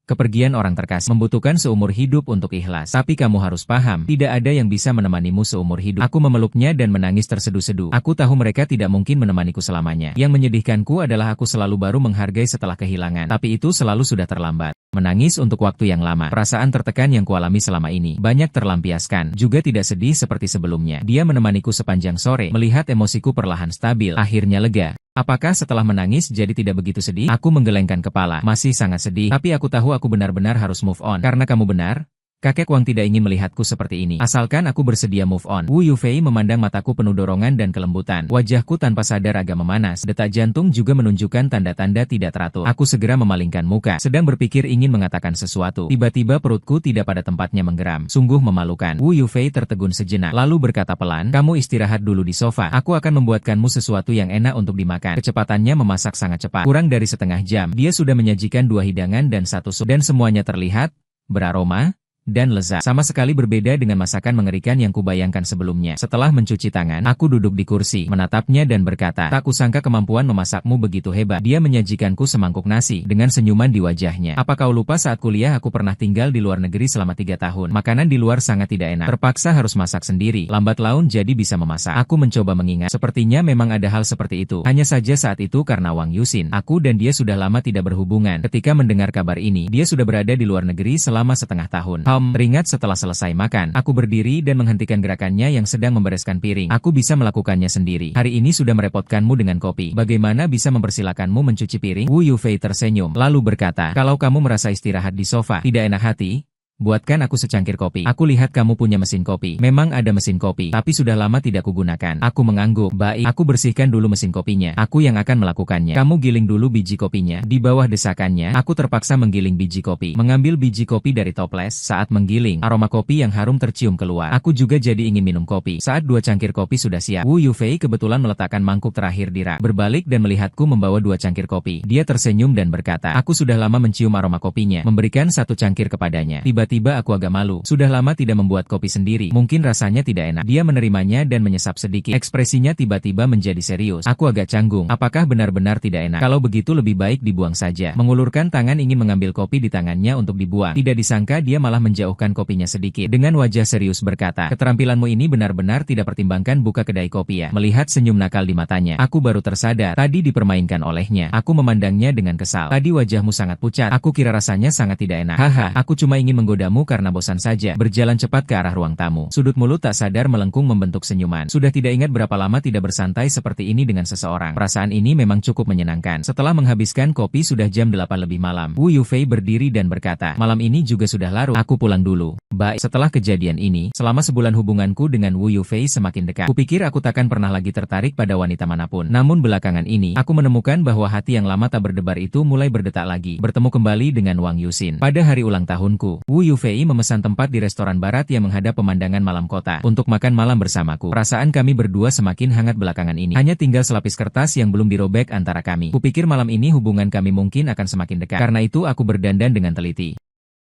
Speaker 1: Kepergian orang terkasih membutuhkan seumur hidup untuk ikhlas. Tapi kamu harus paham, tidak ada yang bisa menemanimu seumur hidup. Aku memeluknya dan menangis terseduh-seduh. Aku tahu mereka tidak mungkin menemaniku selamanya. Yang menyedihkanku adalah aku selalu baru menghargai setelah kehilangan. Tapi itu selalu sudah terlambat. Menangis untuk waktu yang lama. Perasaan tertekan yang kualami selama ini banyak terlampiaskan. Juga tidak sedih seperti sebelumnya. Dia menemaniku sepanjang sore. Melihat emosiku perlahan stabil. Akhirnya lega. Apakah setelah menangis jadi tidak begitu sedih? Aku menggelengkan kepala. Masih sangat sedih. Tapi aku tahu aku benar-benar harus move on. Karena kamu benar. Kakek Wang tidak ingin melihatku seperti ini. Asalkan aku bersedia move on. Wu Yufei memandang mataku penuh dorongan dan kelembutan. Wajahku tanpa sadar agak memanas. Detak jantung juga menunjukkan tanda-tanda tidak teratur. Aku segera memalingkan muka. Sedang berpikir ingin mengatakan sesuatu. Tiba-tiba perutku tidak pada tempatnya menggeram. Sungguh memalukan. Wu Yufei tertegun sejenak. Lalu berkata pelan, kamu istirahat dulu di sofa. Aku akan membuatkanmu sesuatu yang enak untuk dimakan. Kecepatannya memasak sangat cepat. Kurang dari setengah jam. Dia sudah menyajikan 2 hidangan dan 1 sup. Dan semuanya terlihat beraroma dan lezat. Sama sekali berbeda dengan masakan mengerikan yang kubayangkan sebelumnya. Setelah mencuci tangan, aku duduk di kursi, menatapnya dan berkata, tak kusangka kemampuan memasakmu begitu hebat. Dia menyajikanku semangkuk nasi, dengan senyuman di wajahnya. Apa kau lupa saat kuliah aku pernah tinggal di luar negeri selama 3 tahun. Makanan di luar sangat tidak enak. Terpaksa harus masak sendiri. Lambat laun jadi bisa memasak. Aku mencoba mengingat. Sepertinya memang ada hal seperti itu. Hanya saja saat itu karena Wang Yusin. Aku dan dia sudah lama tidak berhubungan. Ketika mendengar kabar ini, dia sudah berada di luar negeri selama setengah tahun. Teringat setelah selesai makan, aku berdiri dan menghentikan gerakannya yang sedang membereskan piring. Aku bisa melakukannya sendiri. Hari ini sudah merepotkanmu dengan kopi. Bagaimana bisa mempersilakanmu mencuci piring? Wu Yufei tersenyum, lalu berkata, kalau kamu merasa istirahat di sofa, tidak enak hati, Buatkan aku secangkir kopi. Aku lihat kamu punya mesin kopi. Memang ada mesin kopi, tapi sudah lama tidak kugunakan. Aku mengangguk. Baik, aku bersihkan dulu mesin kopinya. Aku yang akan melakukannya. Kamu giling dulu biji kopinya. Di bawah desakannya, aku terpaksa menggiling biji kopi. Mengambil biji kopi dari toples, saat menggiling, aroma kopi yang harum tercium keluar. Aku juga jadi ingin minum kopi. Saat 2 cangkir kopi sudah siap, Wu Yufei kebetulan meletakkan mangkuk terakhir di rak. Berbalik dan melihatku membawa 2 cangkir kopi. Dia tersenyum dan berkata, aku sudah lama mencium aroma kopinya. Memberikan 1 cangkir kepadanya. Tiba-tiba aku agak malu. Sudah lama tidak membuat kopi sendiri. Mungkin rasanya tidak enak. Dia menerimanya dan menyesap sedikit. Ekspresinya tiba-tiba menjadi serius. Aku agak canggung. Apakah benar-benar tidak enak? Kalau begitu lebih baik dibuang saja. Mengulurkan tangan ingin mengambil kopi di tangannya untuk dibuang. Tidak disangka dia malah menjauhkan kopinya sedikit. Dengan wajah serius berkata, keterampilanmu ini benar-benar tidak pertimbangkan buka kedai kopi ya. Melihat senyum nakal di matanya, aku baru tersadar. Tadi dipermainkan olehnya. Aku memandangnya dengan kesal. Tadi wajahmu sangat pucat. Aku kira rasanya sangat tidak enak. Haha, aku cuma ingin menggodamu karena bosan saja. Berjalan cepat ke arah ruang tamu. Sudut mulut tak sadar melengkung membentuk senyuman. Sudah tidak ingat berapa lama tidak bersantai seperti ini dengan seseorang. Perasaan ini memang cukup menyenangkan. Setelah menghabiskan kopi sudah jam 8 lebih malam. Wu Yufei berdiri dan berkata, malam ini juga sudah larut. Aku pulang dulu. Baik, setelah kejadian ini, selama sebulan hubunganku dengan Wu Yufei semakin dekat. Kupikir aku takkan pernah lagi tertarik pada wanita manapun. Namun belakangan ini, aku menemukan bahwa hati yang lama tak berdebar itu mulai berdetak lagi. Bertemu kembali dengan Wang Yuxin. Pada hari ulang tahunku, Wu Yufei memesan tempat di restoran barat yang menghadap pemandangan malam kota untuk makan malam bersamaku. Perasaan kami berdua semakin hangat belakangan ini. Hanya tinggal selapis kertas yang belum dirobek antara kami. Kupikir malam ini hubungan kami mungkin akan semakin dekat. Karena itu aku berdandan dengan teliti.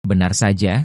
Speaker 1: Benar saja.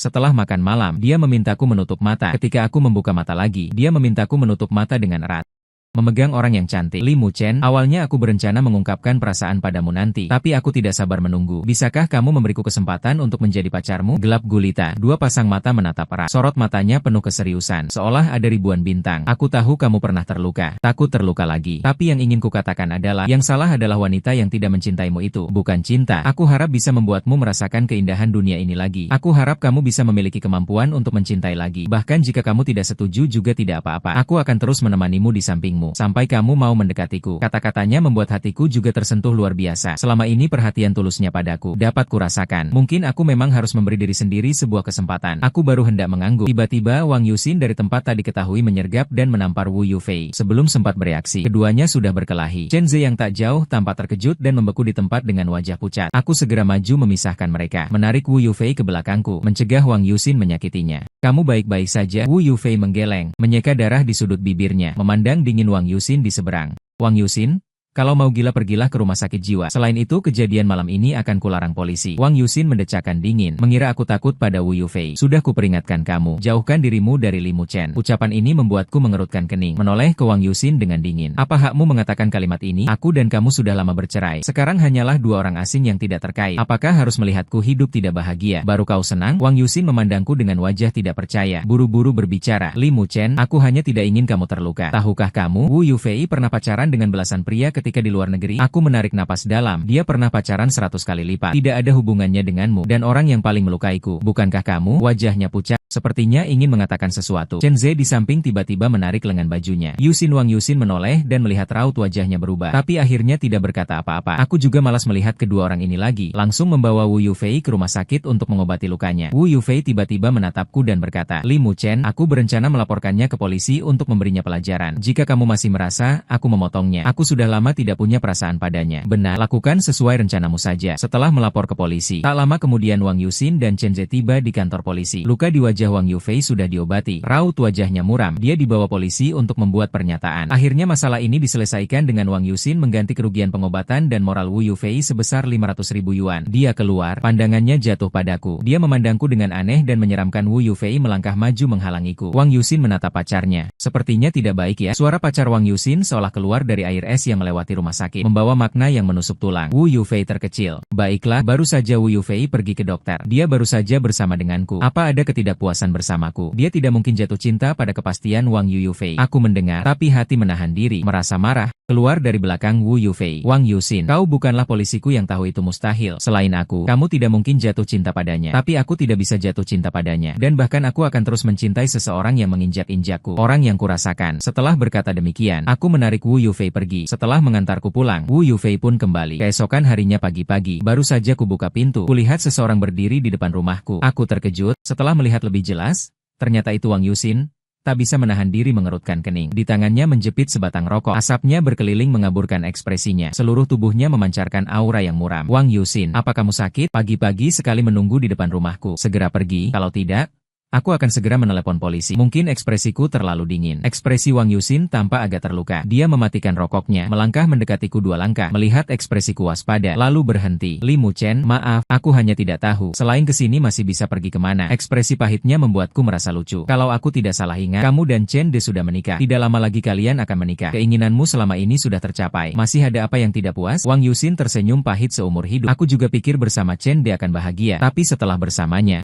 Speaker 1: Setelah makan malam, dia memintaku menutup mata. Ketika aku membuka mata lagi, dia memintaku menutup mata dengan erat. Memegang orang yang cantik. Li Muchen, awalnya aku berencana mengungkapkan perasaan padamu nanti, tapi aku tidak sabar menunggu. Bisakah kamu memberiku kesempatan untuk menjadi pacarmu? Gelap gulita. 2 pasang mata menatap erat. Sorot matanya penuh keseriusan, seolah ada ribuan bintang. Aku tahu kamu pernah terluka. Takut terluka lagi. Tapi yang ingin kukatakan adalah, yang salah adalah wanita yang tidak mencintaimu itu. Bukan cinta. Aku harap bisa membuatmu merasakan keindahan dunia ini lagi. Aku harap kamu bisa memiliki kemampuan untuk mencintai lagi. Bahkan jika kamu tidak setuju juga tidak apa-apa. Aku akan terus menemanimu di sampingmu sampai kamu mau mendekatiku. Kata-katanya membuat hatiku juga tersentuh luar biasa. Selama ini perhatian tulusnya padaku dapat kurasakan. Mungkin aku memang harus memberi diri sendiri sebuah kesempatan. Aku baru hendak mengangguk. Tiba-tiba Wang Yuxin dari tempat tak diketahui menyergap dan menampar Wu Yufei. Sebelum sempat bereaksi, keduanya sudah berkelahi. Chen Ze yang tak jauh tampak terkejut dan membeku di tempat dengan wajah pucat. Aku segera maju memisahkan mereka, menarik Wu Yufei ke belakangku, mencegah Wang Yuxin menyakitinya. Kamu baik-baik saja? Wu Yufei menggeleng, menyeka darah di sudut bibirnya, memandang dingin Wang Yuxin di seberang. Wang Yuxin? Kalau mau gila pergilah ke rumah sakit jiwa. Selain itu kejadian malam ini akan kularang polisi. Wang Yuxin mendecakkan dingin. Mengira aku takut pada Wu Yufei. Sudah kuperingatkan kamu. Jauhkan dirimu dari Li Muchen. Ucapan ini membuatku mengerutkan kening. Menoleh ke Wang Yuxin dengan dingin. Apa hakmu mengatakan kalimat ini? Aku dan kamu sudah lama bercerai. Sekarang hanyalah 2 orang asing yang tidak terkait. Apakah harus melihatku hidup tidak bahagia? Baru kau senang? Wang Yuxin memandangku dengan wajah tidak percaya. Buru-buru berbicara. Li Muchen, aku hanya tidak ingin kamu terluka. Tahukah kamu, Wu Yufei pernah pacaran dengan belasan pria ketika di luar negeri? Aku menarik napas dalam. Dia pernah pacaran 100 kali lipat. Tidak ada hubungannya denganmu dan orang yang paling melukaiku. Bukankah kamu? Wajahnya pucat. Sepertinya ingin mengatakan sesuatu. Chen Ze di samping tiba-tiba menarik lengan bajunya. Wang Yuxin menoleh dan melihat raut wajahnya berubah. Tapi akhirnya tidak berkata apa-apa. Aku juga malas melihat kedua orang ini lagi. Langsung membawa Wu Yufei ke rumah sakit untuk mengobati lukanya. Wu Yufei tiba-tiba menatapku dan berkata, Li Muchen, aku berencana melaporkannya ke polisi untuk memberinya pelajaran. Jika kamu masih merasa, aku memotongnya. Aku sudah lama tidak punya perasaan padanya. Benar, lakukan sesuai rencanamu saja. Setelah melapor ke polisi, tak lama kemudian Wang Yuxin dan Chen Ze tiba di kantor polisi. Luka di wajah Wang Yufei sudah diobati. Raut wajahnya muram. Dia dibawa polisi untuk membuat pernyataan. Akhirnya masalah ini diselesaikan dengan Wang Yuxin mengganti kerugian pengobatan dan moral Wu Yufei sebesar 500.000 yuan. Dia keluar, pandangannya jatuh padaku. Dia memandangku dengan aneh dan menyeramkan. Wu Yufei melangkah maju menghalangiku. Wang Yuxin menatap pacarnya. Sepertinya tidak baik ya. Suara pacar Wang Yuxin seolah keluar dari air es yang melewati rumah sakit, membawa makna yang menusuk tulang. Wu Yufei terkecil. Baiklah, baru saja Wu Yufei pergi ke dokter. Dia baru saja bersama denganku. Apa ada ketidakpuasan bersamaku? Dia tidak mungkin jatuh cinta pada kepastian Wang Yufei. Aku mendengar, tapi hati menahan diri, merasa marah. Keluar dari belakang Wu Yufei. Wang Yuxin, kau bukanlah polisiku yang tahu itu mustahil. Selain aku, kamu tidak mungkin jatuh cinta padanya. Tapi aku tidak bisa jatuh cinta padanya. Dan bahkan aku akan terus mencintai seseorang yang menginjak-injakku. Orang yang kurasakan. Setelah berkata demikian, aku menarik Wu Yufei pergi. Setelah mengantarku pulang, Wu Yufei pun kembali. Keesokan harinya pagi-pagi, baru saja kubuka pintu, kulihat seseorang berdiri di depan rumahku. Aku terkejut, setelah melihat lebih jelas, ternyata itu Wang Yuxin. Tak bisa menahan diri mengerutkan kening. Di tangannya menjepit sebatang rokok. Asapnya berkeliling mengaburkan ekspresinya. Seluruh tubuhnya memancarkan aura yang muram. Wang Yuxin, apa kamu sakit? Pagi-pagi sekali menunggu di depan rumahku. Segera pergi, kalau tidak, aku akan segera menelepon polisi. Mungkin ekspresiku terlalu dingin. Ekspresi Wang Yuxin tampak agak terluka. Dia mematikan rokoknya, melangkah mendekatiku 2 langkah. Melihat ekspresiku waspada, lalu berhenti. Li Muchen, maaf, aku hanya tidak tahu. Selain kesini masih bisa pergi kemana. Ekspresi pahitnya membuatku merasa lucu. Kalau aku tidak salah ingat, kamu dan Chen De sudah menikah. Tidak lama lagi kalian akan menikah. Keinginanmu selama ini sudah tercapai. Masih ada apa yang tidak puas? Wang Yuxin tersenyum pahit seumur hidup. Aku juga pikir bersama Chen De akan bahagia. Tapi setelah bersamanya,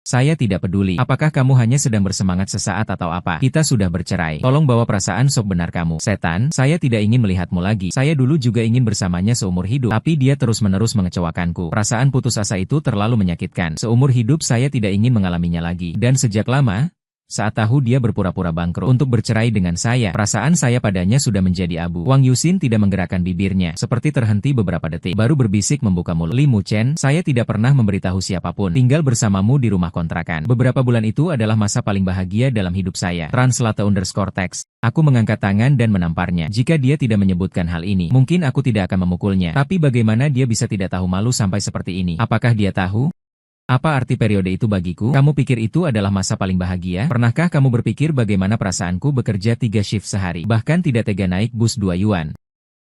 Speaker 1: saya tidak peduli. Apakah kamu hanya sedang bersemangat sesaat atau apa? Kita sudah bercerai. Tolong bawa perasaan sok benar kamu. Setan, saya tidak ingin melihatmu lagi. Saya dulu juga ingin bersamanya seumur hidup. Tapi dia terus-menerus mengecewakanku. Perasaan putus asa itu terlalu menyakitkan. Seumur hidup saya tidak ingin mengalaminya lagi. Dan sejak lama, saat tahu dia berpura-pura bangkrut untuk bercerai dengan saya, perasaan saya padanya sudah menjadi abu. Wang Yuxin tidak menggerakkan bibirnya, seperti terhenti beberapa detik, baru berbisik membuka mulut. Li Muchen, saya tidak pernah memberitahu siapapun. Tinggal bersamamu di rumah kontrakan. Beberapa bulan itu adalah masa paling bahagia dalam hidup saya. Translate_text. Aku mengangkat tangan dan menamparnya. Jika dia tidak menyebutkan hal ini, mungkin aku tidak akan memukulnya. Tapi bagaimana dia bisa tidak tahu malu sampai seperti ini? Apakah dia tahu? Apa arti periode itu bagiku? Kamu pikir itu adalah masa paling bahagia? Pernahkah kamu berpikir bagaimana perasaanku bekerja 3 shift sehari? Bahkan tidak tega naik bus 2 yuan.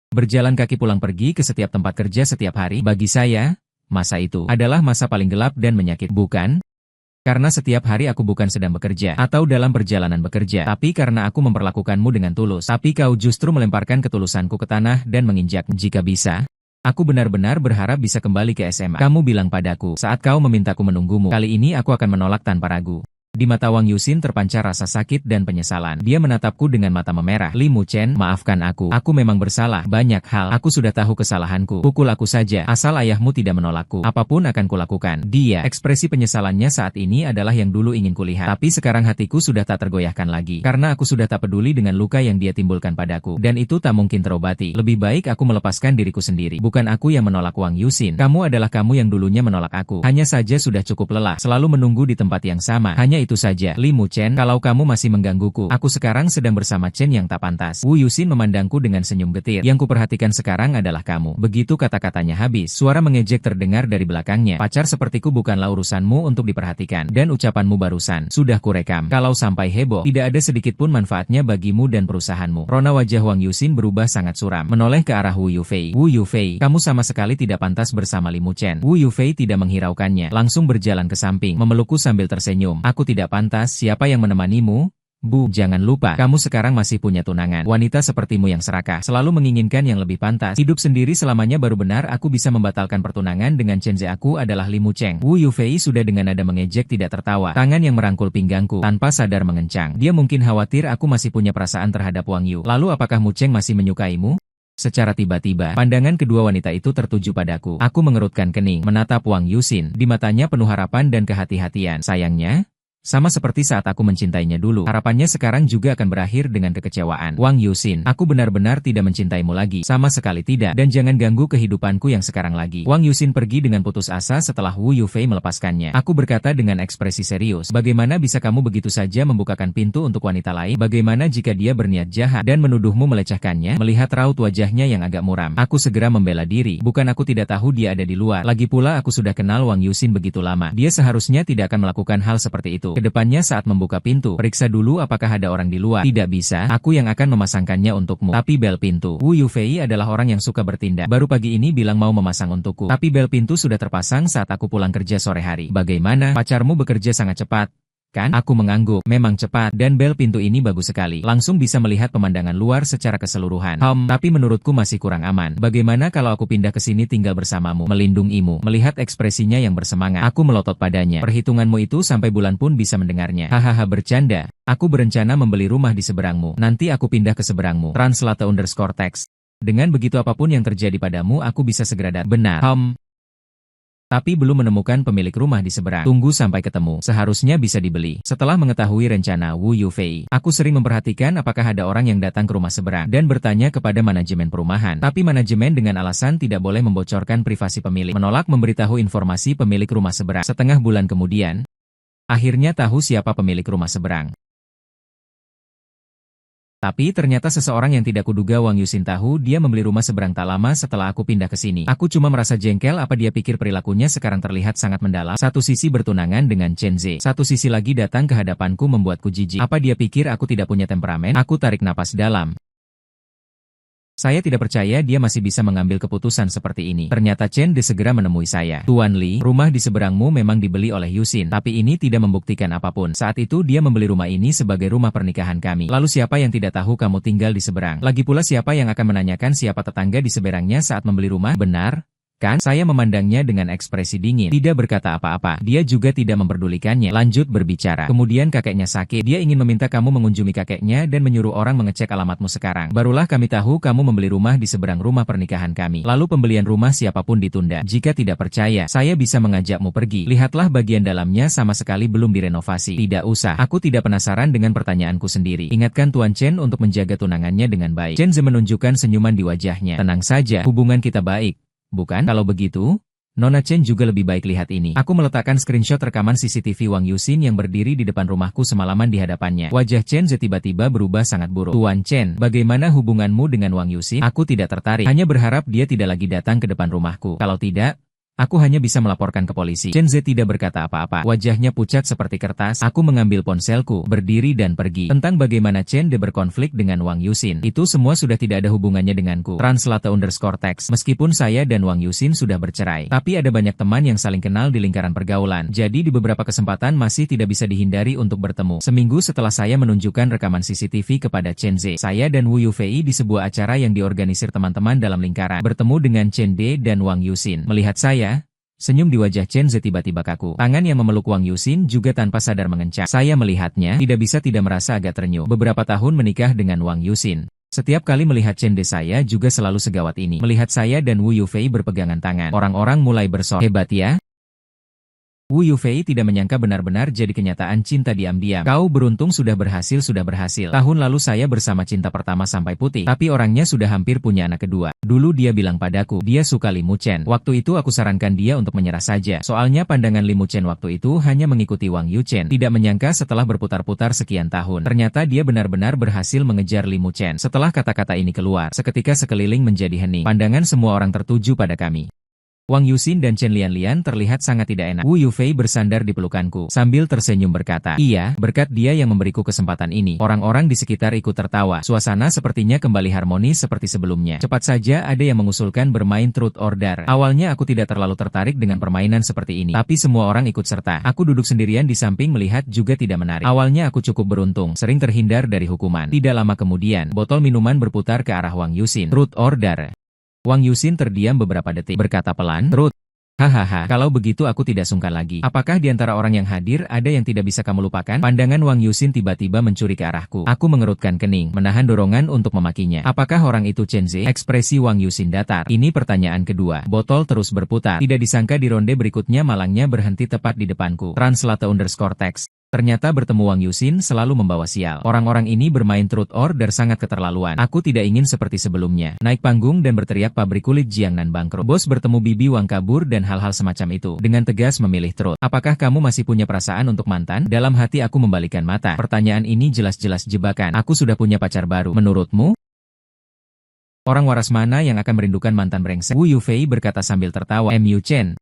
Speaker 1: Berjalan kaki pulang pergi ke setiap tempat kerja setiap hari? Bagi saya, masa itu adalah masa paling gelap dan menyakitkan. Bukan? Karena setiap hari aku bukan sedang bekerja, atau dalam perjalanan bekerja, tapi karena aku memperlakukanmu dengan tulus. Tapi kau justru melemparkan ketulusanku ke tanah dan menginjak. Jika bisa, aku benar-benar berharap bisa kembali ke SMA. Kamu bilang padaku, saat kau memintaku menunggumu, kali ini aku akan menolak tanpa ragu. Di mata Wang Yuxin terpancar rasa sakit dan penyesalan. Dia menatapku dengan mata memerah. Li Muchen, maafkan aku. Aku memang bersalah. Banyak hal. Aku sudah tahu kesalahanku. Pukul aku saja. Asal ayahmu tidak menolakku. Apapun akan kulakukan. Dia, ekspresi penyesalannya saat ini adalah yang dulu ingin kulihat. Tapi sekarang hatiku sudah tak tergoyahkan lagi. Karena aku sudah tak peduli dengan luka yang dia timbulkan padaku. Dan itu tak mungkin terobati. Lebih baik aku melepaskan diriku sendiri. Bukan aku yang menolak Wang Yuxin. Kamu adalah kamu yang dulunya menolak aku. Hanya saja sudah cukup lelah. Selalu menunggu di tempat yang sama. Hanya itu saja. Li Muchen, kalau kamu masih menggangguku, aku sekarang sedang bersama Chen yang tak pantas. Wu Yuxin memandangku dengan senyum getir. Yang kuperhatikan sekarang adalah kamu. Begitu kata-katanya habis, suara mengejek terdengar dari belakangnya. Pacar sepertiku bukanlah urusanmu untuk diperhatikan. Dan ucapanmu barusan, sudah kurekam. Kalau sampai heboh, tidak ada sedikit pun manfaatnya bagimu dan perusahaanmu. Rona wajah Wang Yuxin berubah sangat suram. Menoleh ke arah Wu Yufei. Wu Yufei, kamu sama sekali tidak pantas bersama Li Muchen. Wu Yufei tidak menghiraukannya. Langsung berjalan ke samping, memelukku sambil tersenyum. Aku tidak pantas. Siapa yang menemanimu? Bu, jangan lupa, kamu sekarang masih punya tunangan. Wanita sepertimu yang serakah, selalu menginginkan yang lebih pantas. Hidup sendiri selamanya baru benar aku bisa membatalkan pertunangan dengan Chen Ze. Aku adalah Li Muchen. Wu Yufei sudah dengan nada mengejek tidak tertawa. Tangan yang merangkul pinggangku, tanpa sadar mengencang. Dia mungkin khawatir aku masih punya perasaan terhadap Wang Yu. Lalu apakah Muchen masih menyukaimu? Secara tiba-tiba, pandangan kedua wanita itu tertuju padaku. Aku mengerutkan kening, menatap Wang Yuxin. Di matanya penuh harapan dan kehati-hatian. Sayangnya, sama seperti saat aku mencintainya dulu, harapannya sekarang juga akan berakhir dengan kekecewaan. Wang Yuxin, aku benar-benar tidak mencintaimu lagi. Sama sekali tidak. Dan jangan ganggu kehidupanku yang sekarang lagi. Wang Yuxin pergi dengan putus asa setelah Wu Yufei melepaskannya. Aku berkata dengan ekspresi serius, bagaimana bisa kamu begitu saja membukakan pintu untuk wanita lain? Bagaimana jika dia berniat jahat dan menuduhmu melecehkannya? Melihat raut wajahnya yang agak muram, aku segera membela diri. Bukan aku tidak tahu dia ada di luar. Lagi pula aku sudah kenal Wang Yuxin begitu lama. Dia seharusnya tidak akan melakukan hal seperti itu. Kedepannya saat membuka pintu, periksa dulu apakah ada orang di luar. Tidak bisa, aku yang akan memasangkannya untukmu. Tapi bel pintu. Wu Yufei adalah orang yang suka bertindak. Baru pagi ini bilang mau memasang untukku. Tapi bel pintu sudah terpasang saat aku pulang kerja sore hari. Bagaimana? Pacarmu bekerja sangat cepat. Kan? Aku mengangguk, memang cepat, dan bel pintu ini bagus sekali. Langsung bisa melihat pemandangan luar secara keseluruhan. Tapi menurutku masih kurang aman. Bagaimana kalau aku pindah ke sini tinggal bersamamu, melindungimu? Melihat ekspresinya yang bersemangat, aku melotot padanya. Perhitunganmu itu sampai bulan pun bisa mendengarnya. Hahaha, bercanda. Aku berencana membeli rumah di seberangmu. Nanti aku pindah ke seberangmu. Translate_text. Dengan begitu apapun yang terjadi padamu aku bisa segera datang. Benar. Tapi belum menemukan pemilik rumah di seberang. Tunggu sampai ketemu. Seharusnya bisa dibeli. Setelah mengetahui rencana Wu Yufei, aku sering memperhatikan apakah ada orang yang datang ke rumah seberang dan bertanya kepada manajemen perumahan. Tapi manajemen dengan alasan tidak boleh membocorkan privasi pemilik, menolak memberitahu informasi pemilik rumah seberang. Setengah bulan kemudian, akhirnya tahu siapa pemilik rumah seberang. Tapi ternyata seseorang yang tidak kuduga Wang Yusin tahu dia membeli rumah seberang tak lama setelah aku pindah ke sini. Aku cuma merasa jengkel apa dia pikir perilakunya sekarang terlihat sangat mendalam. Satu sisi bertunangan dengan Chen Ze, satu sisi lagi datang ke hadapanku membuatku jijik. Apa dia pikir aku tidak punya temperamen? Aku tarik napas dalam. Saya tidak percaya dia masih bisa mengambil keputusan seperti ini. Ternyata Chen De segera menemui saya. Tuan Li, rumah di seberangmu memang dibeli oleh Yusin, tapi ini tidak membuktikan apapun. Saat itu dia membeli rumah ini sebagai rumah pernikahan kami. Lalu siapa yang tidak tahu kamu tinggal di seberang? Lagi pula siapa yang akan menanyakan siapa tetangga di seberangnya saat membeli rumah? Benar? Kan? Saya memandangnya dengan ekspresi dingin, tidak berkata apa-apa. Dia juga tidak memperdulikannya. Lanjut berbicara. Kemudian kakeknya sakit. Dia ingin meminta kamu mengunjungi kakeknya dan menyuruh orang mengecek alamatmu sekarang. Barulah kami tahu kamu membeli rumah di seberang rumah pernikahan kami. Lalu pembelian rumah siapapun ditunda. Jika tidak percaya, saya bisa mengajakmu pergi. Lihatlah bagian dalamnya sama sekali belum direnovasi. Tidak usah. Aku tidak penasaran dengan pertanyaanku sendiri. Ingatkan Tuan Chen untuk menjaga tunangannya dengan baik. Chen Ze menunjukkan senyuman di wajahnya. Tenang saja, hubungan kita baik. Bukan? Kalau begitu, Nona Chen juga lebih baik. Lihat ini. Aku meletakkan screenshot rekaman CCTV Wang Yusin yang berdiri di depan rumahku semalaman di hadapannya. Wajah Chen Ze tiba-tiba berubah sangat buruk. Tuan Chen, bagaimana hubunganmu dengan Wang Yusin? Aku tidak tertarik. Hanya berharap dia tidak lagi datang ke depan rumahku. Kalau tidak, aku hanya bisa melaporkan ke polisi. Chen Ze tidak berkata apa-apa. Wajahnya pucat seperti kertas. Aku mengambil ponselku, berdiri dan pergi. Tentang bagaimana Chen De berkonflik dengan Wang Yusin. Itu semua sudah tidak ada hubungannya denganku. Translate_text. Meskipun saya dan Wang Yusin sudah bercerai, tapi ada banyak teman yang saling kenal di lingkaran pergaulan. Jadi di beberapa kesempatan masih tidak bisa dihindari untuk bertemu. Seminggu setelah saya menunjukkan rekaman CCTV kepada Chen Ze, saya dan Wu Yufei di sebuah acara yang diorganisir teman-teman dalam lingkaran, bertemu dengan Chen De dan Wang Yusin. Melihat saya, senyum di wajah Chen Ze tiba-tiba kaku. Tangan yang memeluk Wang Yusin juga tanpa sadar mengencang. Saya melihatnya, tidak bisa tidak merasa agak terenyuh. Beberapa tahun menikah dengan Wang Yusin. Setiap kali melihat Chen De saya juga selalu segawat ini. Melihat saya dan Wu Yufei berpegangan tangan, orang-orang mulai bersorak. Hebat ya? Wu Yufei tidak menyangka benar-benar jadi kenyataan cinta diam-diam. Kau beruntung sudah berhasil. Tahun lalu saya bersama cinta pertama sampai putih, tapi orangnya sudah hampir punya anak kedua. Dulu dia bilang padaku, dia suka Li Muchen. Waktu itu aku sarankan dia untuk menyerah saja. Soalnya pandangan Li Muchen waktu itu hanya mengikuti Wang Yuchen. Tidak menyangka setelah berputar-putar sekian tahun, ternyata dia benar-benar berhasil mengejar Li Muchen. Setelah kata-kata ini keluar, seketika sekeliling menjadi hening. Pandangan semua orang tertuju pada kami. Wang Yusin dan Chen Lianlian terlihat sangat tidak enak. Wu Yufei bersandar di pelukanku, sambil tersenyum berkata, iya, berkat dia yang memberiku kesempatan ini. Orang-orang di sekitar ikut tertawa. Suasana sepertinya kembali harmonis seperti sebelumnya. Cepat saja ada yang mengusulkan bermain truth or dare. Awalnya aku tidak terlalu tertarik dengan permainan seperti ini, tapi semua orang ikut serta. Aku duduk sendirian di samping melihat juga tidak menarik. Awalnya aku cukup beruntung, sering terhindar dari hukuman. Tidak lama kemudian, botol minuman berputar ke arah Wang Yusin. Truth or dare. Wang Yusin terdiam beberapa detik, berkata pelan, truth. Hahaha, kalau begitu aku tidak sungkan lagi. Apakah di antara orang yang hadir ada yang tidak bisa kamu lupakan? Pandangan Wang Yusin tiba-tiba mencuri ke arahku. Aku mengerutkan kening, menahan dorongan untuk memakinya. Apakah orang itu Chen Ze? Ekspresi Wang Yusin datar. Ini pertanyaan kedua. Botol terus berputar. Tidak disangka di ronde berikutnya malangnya berhenti tepat di depanku. Translate_text. Ternyata bertemu Wang Yusin selalu membawa sial. Orang-orang ini bermain truth or dare sangat keterlaluan. Aku tidak ingin seperti sebelumnya. Naik panggung dan berteriak pabrik kulit Jiangnan bangkrut. Bos bertemu bibi Wang kabur dan hal-hal semacam itu. Dengan tegas memilih truth. Apakah kamu masih punya perasaan untuk mantan? Dalam hati aku membalikkan mata. Pertanyaan ini jelas-jelas jebakan. Aku sudah punya pacar baru. Menurutmu? Orang waras mana yang akan merindukan mantan brengsek? Wu Yufei berkata sambil tertawa. Mu Chen.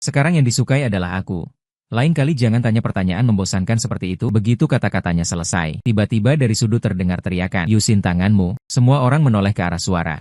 Speaker 1: Sekarang yang disukai adalah aku. Lain kali jangan tanya pertanyaan membosankan seperti itu. Begitu kata-katanya selesai, tiba-tiba dari sudut terdengar teriakan, Yusin tanganmu. Semua orang menoleh ke arah suara.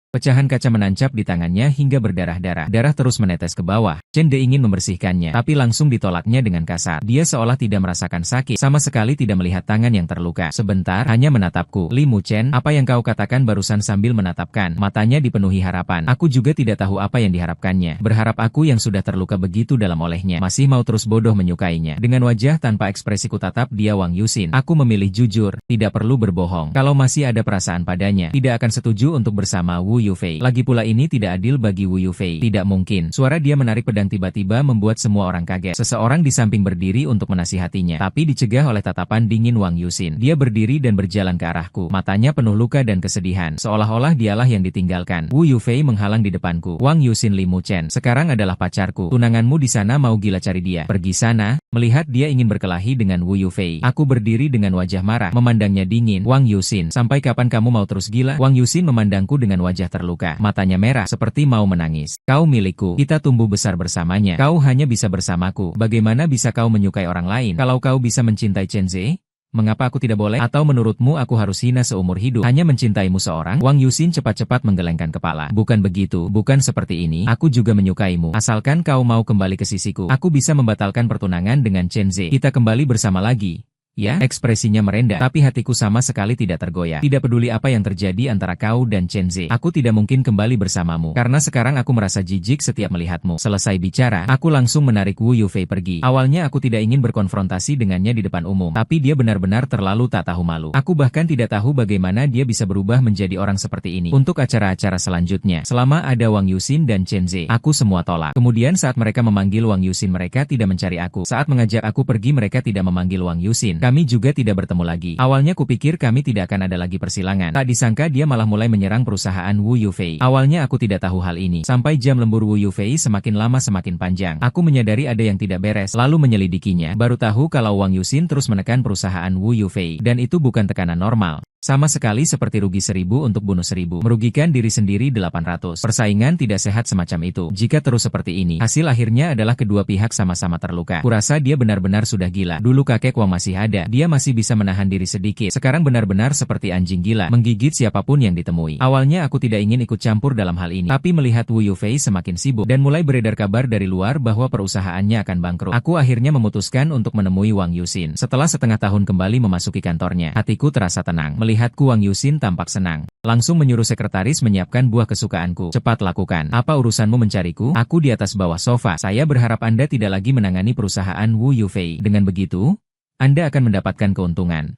Speaker 1: Pecahan kaca menancap di tangannya hingga berdarah-darah. Darah terus menetes ke bawah. Chen De ingin membersihkannya, tapi langsung ditolaknya dengan kasar. Dia seolah tidak merasakan sakit, sama sekali tidak melihat tangan yang terluka. Sebentar, hanya menatapku. Li Mu Chen, apa yang kau katakan barusan? Sambil menatapkan. Matanya dipenuhi harapan. Aku juga tidak tahu apa yang diharapkannya. Berharap aku yang sudah terluka begitu dalam olehnya masih mau terus bodoh menyukainya. Dengan wajah tanpa ekspresi kutatap dia Wang Yuxin. Aku memilih jujur, tidak perlu berbohong. Kalau masih ada perasaan padanya, tidak akan setuju untuk bersama Wu Yufei. Lagi pula ini tidak adil bagi Wu Yufei. Tidak mungkin. Suara dia menarik pedang tiba-tiba membuat semua orang kaget. Seseorang di samping berdiri untuk menasihatinya, tapi dicegah oleh tatapan dingin Wang Yuxin. Dia berdiri dan berjalan ke arahku. Matanya penuh luka dan kesedihan, seolah-olah dialah yang ditinggalkan. Wu Yufei menghalang di depanku. Wang Yuxin, Li Mu Chen sekarang adalah pacarku. Tunanganmu di sana, mau gila cari dia. Pergi sana. Melihat dia ingin berkelahi dengan Wu Yufei, aku berdiri dengan wajah marah, memandangnya dingin. Wang Yuxin, sampai kapan kamu mau terus gila? Wang Yuxin memandangku dengan wajah terluka. Matanya merah seperti mau menangis. Kau milikku. Kita tumbuh besar bersamanya. Kau hanya bisa bersamaku. Bagaimana bisa kau menyukai orang lain? Kalau kau bisa mencintai Chen Ze, mengapa aku tidak boleh? Atau menurutmu aku harus hina seumur hidup hanya mencintaimu seorang? Wang Yuxin cepat-cepat menggelengkan kepala. Bukan begitu, bukan seperti ini. Aku juga menyukaimu. Asalkan kau mau kembali ke sisiku, aku bisa membatalkan pertunangan dengan Chen Ze. Kita kembali bersama lagi. Ya, ekspresinya merendah, tapi hatiku sama sekali tidak tergoyah. Tidak peduli apa yang terjadi antara kau dan Chen Ze, aku tidak mungkin kembali bersamamu, karena sekarang aku merasa jijik setiap melihatmu. Selesai bicara, aku langsung menarik Wu Yufei pergi. Awalnya aku tidak ingin berkonfrontasi dengannya di depan umum, tapi dia benar-benar terlalu tak tahu malu. Aku bahkan tidak tahu bagaimana dia bisa berubah menjadi orang seperti ini. Untuk acara-acara selanjutnya, selama ada Wang Yuxin dan Chen Ze, aku semua tolak. Kemudian saat mereka memanggil Wang Yuxin, mereka tidak mencari aku. Saat mengajak aku pergi, mereka tidak memanggil Wang Yuxin. Kami juga tidak bertemu lagi. Awalnya kupikir kami tidak akan ada lagi persilangan. Tak disangka dia malah mulai menyerang perusahaan Wu Yufei. Awalnya aku tidak tahu hal ini. Sampai jam lembur Wu Yufei semakin lama semakin panjang. Aku menyadari ada yang tidak beres, lalu menyelidikinya. Baru tahu kalau Wang Yuxin terus menekan perusahaan Wu Yufei. Dan itu bukan tekanan normal. Sama sekali seperti rugi 1000 untuk bunuh 1000. Merugikan diri sendiri 800. Persaingan tidak sehat semacam itu. Jika terus seperti ini, hasil akhirnya adalah kedua pihak sama-sama terluka. Kurasa dia benar-benar sudah gila. Dulu kakek Wang masih ada, dia masih bisa menahan diri sedikit. Sekarang benar-benar seperti anjing gila, menggigit siapapun yang ditemui. Awalnya aku tidak ingin ikut campur dalam hal ini, tapi melihat Wu Yufei semakin sibuk, dan mulai beredar kabar dari luar bahwa perusahaannya akan bangkrut. Aku akhirnya memutuskan untuk menemui Wang Yuxin. Setelah setengah tahun kembali memasuki kantornya, hatiku terasa tenang. Melihatku Wang Yuxin tampak senang. Langsung menyuruh sekretaris menyiapkan buah kesukaanku. Cepat lakukan. Apa urusanmu mencariku? Aku di atas bawah sofa. Saya berharap Anda tidak lagi menangani perusahaan Wu Yufei. Dengan begitu, Anda akan mendapatkan keuntungan.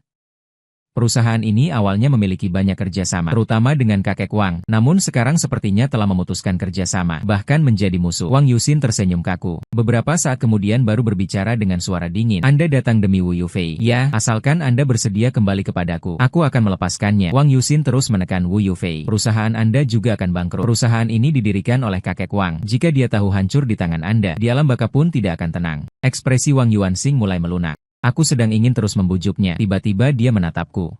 Speaker 1: Perusahaan ini awalnya memiliki banyak kerjasama, terutama dengan kakek Wang. Namun sekarang sepertinya telah memutuskan kerjasama, bahkan menjadi musuh. Wang Yuxin tersenyum kaku. Beberapa saat kemudian baru berbicara dengan suara dingin. Anda datang demi Wu Yufei. Ya, asalkan Anda bersedia kembali kepadaku, aku akan melepaskannya. Wang Yuxin terus menekan Wu Yufei. Perusahaan Anda juga akan bangkrut. Perusahaan ini didirikan oleh kakek Wang. Jika dia tahu hancur di tangan Anda, di alam baka pun tidak akan tenang. Ekspresi Wang Yuanxing mulai melunak. Aku sedang ingin terus membujuknya. Tiba-tiba dia menatapku.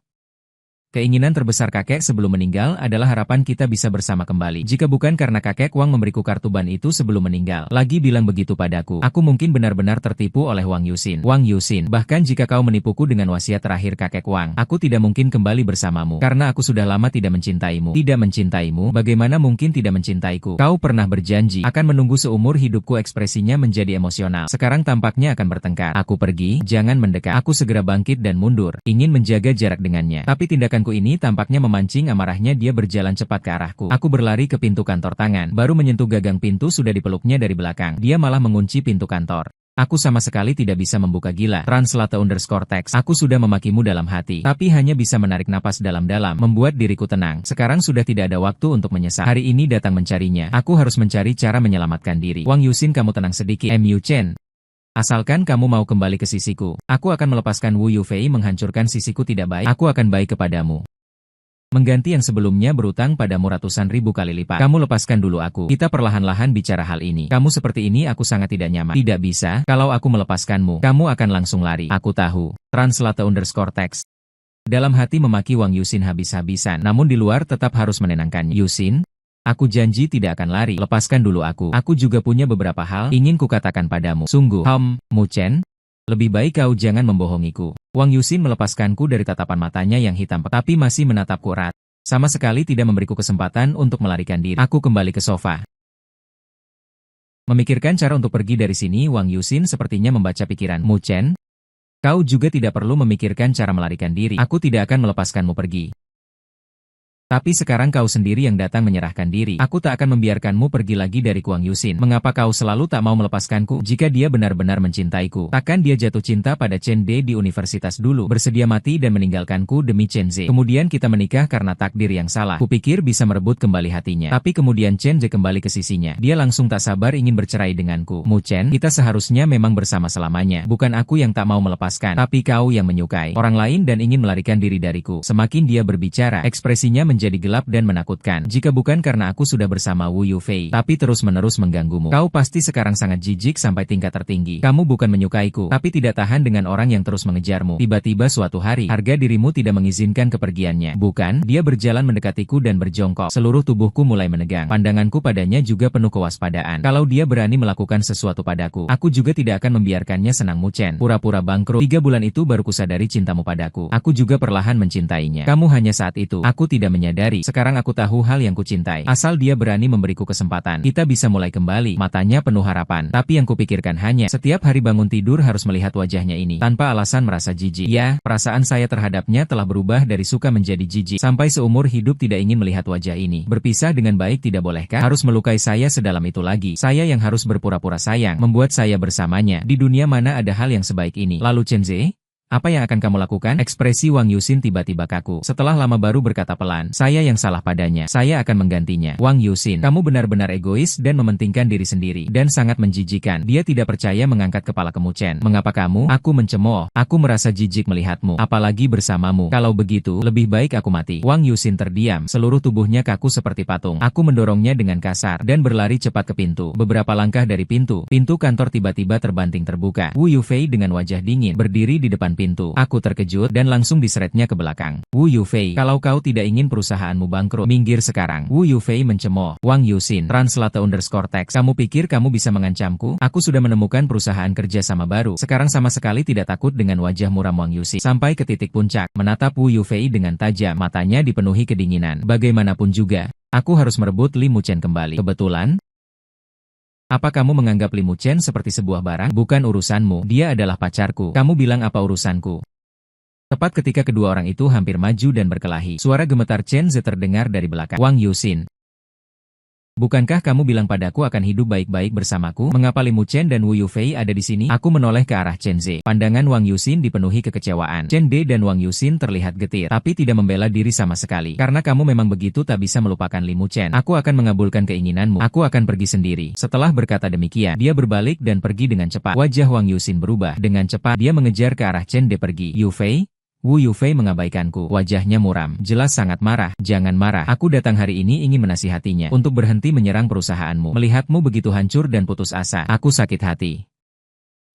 Speaker 1: Keinginan terbesar kakek sebelum meninggal adalah harapan kita bisa bersama kembali. Jika bukan karena kakek Wang memberiku kartu ban itu sebelum meninggal, lagi bilang begitu padaku, aku mungkin benar-benar tertipu oleh Wang Yuxin. Wang Yuxin, bahkan jika kau menipuku dengan wasiat terakhir kakek Wang, aku tidak mungkin kembali bersamamu, karena aku sudah lama tidak mencintaimu. Tidak mencintaimu? Bagaimana mungkin tidak mencintaiku? Kau pernah berjanji akan menunggu seumur hidupku. Ekspresinya menjadi emosional. Sekarang tampaknya akan bertengkar. Aku pergi, jangan mendekat. Aku segera bangkit dan mundur, ingin menjaga jarak dengannya. Tapi tindakan ini tampaknya memancing amarahnya. Dia berjalan cepat ke arahku. Aku berlari ke pintu kantor. Tangan baru menyentuh gagang pintu sudah dipeluknya dari belakang. Dia malah mengunci pintu kantor. Aku sama sekali tidak bisa membuka. Gila. Translate_text. Aku sudah memakimu dalam hati, tapi hanya bisa menarik napas dalam-dalam, membuat diriku tenang. Sekarang sudah tidak ada waktu untuk menyesal. Hari ini datang mencarinya. Aku harus mencari cara menyelamatkan diri. Wang Yuxin, kamu tenang sedikit. Mu Chen, asalkan kamu mau kembali ke sisiku, aku akan melepaskan Wu Yufei. Menghancurkan sisiku tidak baik. Aku akan baik kepadamu. Mengganti yang sebelumnya berutang padamu ratusan ribu kali lipat. Kamu lepaskan dulu aku. Kita perlahan-lahan bicara hal ini. Kamu seperti ini aku sangat tidak nyaman. Tidak bisa. Kalau aku melepaskanmu, kamu akan langsung lari. Aku tahu. Translate_text. Dalam hati memaki Wang Yuxin habis-habisan, namun di luar tetap harus menenangkannya. Yuxin, aku janji tidak akan lari. Lepaskan dulu aku. Aku juga punya beberapa hal ingin kukatakan padamu. Sungguh, Mu Chen, lebih baik kau jangan membohongiku. Wang Yuxin melepaskanku dari tatapan matanya yang hitam, tapi masih menatapku erat. Sama sekali tidak memberiku kesempatan untuk melarikan diri. Aku kembali ke sofa. Memikirkan cara untuk pergi dari sini, Wang Yuxin sepertinya membaca pikiran. Mu Chen, kau juga tidak perlu memikirkan cara melarikan diri. Aku tidak akan melepaskanmu pergi. Tapi sekarang kau sendiri yang datang menyerahkan diri. Aku tak akan membiarkanmu pergi lagi dari Wang Yuxin. Mengapa kau selalu tak mau melepaskanku? Jika dia benar-benar mencintaiku, takkan dia jatuh cinta pada Chen De di universitas dulu, bersedia mati dan meninggalkanku demi Chen Ze. Kemudian kita menikah karena takdir yang salah. Kupikir bisa merebut kembali hatinya. Tapi kemudian Chen Ze kembali ke sisinya. Dia langsung tak sabar ingin bercerai denganku. Mu Chen, kita seharusnya memang bersama selamanya. Bukan aku yang tak mau melepaskan, tapi kau yang menyukai orang lain dan ingin melarikan diri dariku. Semakin dia berbicara, ekspresinya menjadi gelap dan menakutkan. Jika bukan karena aku sudah bersama Wu Yufei, tapi terus-menerus mengganggumu, kau pasti sekarang sangat jijik sampai tingkat tertinggi. Kamu bukan menyukaiku, tapi tidak tahan dengan orang yang terus mengejarmu. Tiba-tiba suatu hari, harga dirimu tidak mengizinkan kepergiannya. Bukan, dia berjalan mendekatiku dan berjongkok. Seluruh tubuhku mulai menegang. Pandanganku padanya juga penuh kewaspadaan. Kalau dia berani melakukan sesuatu padaku, aku juga tidak akan membiarkannya senang. Mu Chen, pura-pura bangkrut. 3 bulan itu baru kusadari cintamu padaku. Aku juga perlahan mencintainya. Kamu hanya saat itu. Aku tidak menyadari. Sekarang aku tahu hal yang kucintai. Asal dia berani memberiku kesempatan, kita bisa mulai kembali. Matanya penuh harapan. Tapi yang kupikirkan hanya, setiap hari bangun tidur harus melihat wajahnya ini. Tanpa alasan merasa jijik. Ya, perasaan saya terhadapnya telah berubah dari suka menjadi jijik. Sampai seumur hidup tidak ingin melihat wajah ini. Berpisah dengan baik tidak bolehkah? Harus melukai saya sedalam itu lagi. Saya yang harus berpura-pura sayang, membuat saya bersamanya. Di dunia mana ada hal yang sebaik ini? Lalu Chen Ze? Apa yang akan kamu lakukan? Ekspresi Wang Yuxin tiba-tiba kaku. Setelah lama baru berkata pelan, saya yang salah padanya. Saya akan menggantinya. Wang Yuxin, kamu benar-benar egois dan mementingkan diri sendiri. Dan sangat menjijikan. Dia tidak percaya mengangkat kepala ke Mu Chen. Mengapa kamu? Aku mencemooh. Aku merasa jijik melihatmu. Apalagi bersamamu. Kalau begitu, lebih baik aku mati. Wang Yuxin terdiam. Seluruh tubuhnya kaku seperti patung. Aku mendorongnya dengan kasar dan berlari cepat ke pintu. Beberapa langkah dari pintu kantor tiba-tiba terbanting terbuka. Wu Yufei dengan wajah dingin berdiri di depan pintu. Aku terkejut dan langsung diseretnya ke belakang. Wu Yufei, kalau kau tidak ingin perusahaanmu bangkrut, minggir sekarang. Wu Yufei mencemooh. Wang Yuxin, _text. Kamu pikir kamu bisa mengancamku? Aku sudah menemukan perusahaan kerja sama baru. Sekarang sama sekali tidak takut dengan wajah muram Wang Yuxin. Sampai ke titik puncak, menatap Wu Yufei dengan tajam. Matanya dipenuhi kedinginan. Bagaimanapun juga, aku harus merebut Li Mu Chen kembali. Kebetulan? Apa kamu menganggap Li Mu Chen seperti sebuah barang? Bukan urusanmu, dia adalah pacarku. Kamu bilang apa urusanku? Tepat ketika kedua orang itu hampir maju dan berkelahi, suara gemetar Chen Ze terdengar dari belakang. Wang Yuxin, bukankah kamu bilang padaku akan hidup baik-baik bersamaku? Mengapa Li Mu Chen dan Wu Yufei ada di sini? Aku menoleh ke arah Chen Ze. Pandangan Wang Yuxin dipenuhi kekecewaan. Chen De dan Wang Yuxin terlihat getir, tapi tidak membela diri sama sekali. Karena kamu memang begitu tak bisa melupakan Li Mu Chen. Aku akan mengabulkan keinginanmu. Aku akan pergi sendiri. Setelah berkata demikian, dia berbalik dan pergi dengan cepat. Wajah Wang Yuxin berubah. Dengan cepat, dia mengejar ke arah Chen De pergi. Yufei? Wu Yufei mengabaikanku. Wajahnya muram. Jelas sangat marah. Jangan marah. Aku datang hari ini ingin menasihatinya untuk berhenti menyerang perusahaanmu. Melihatmu begitu hancur dan putus asa, aku sakit hati.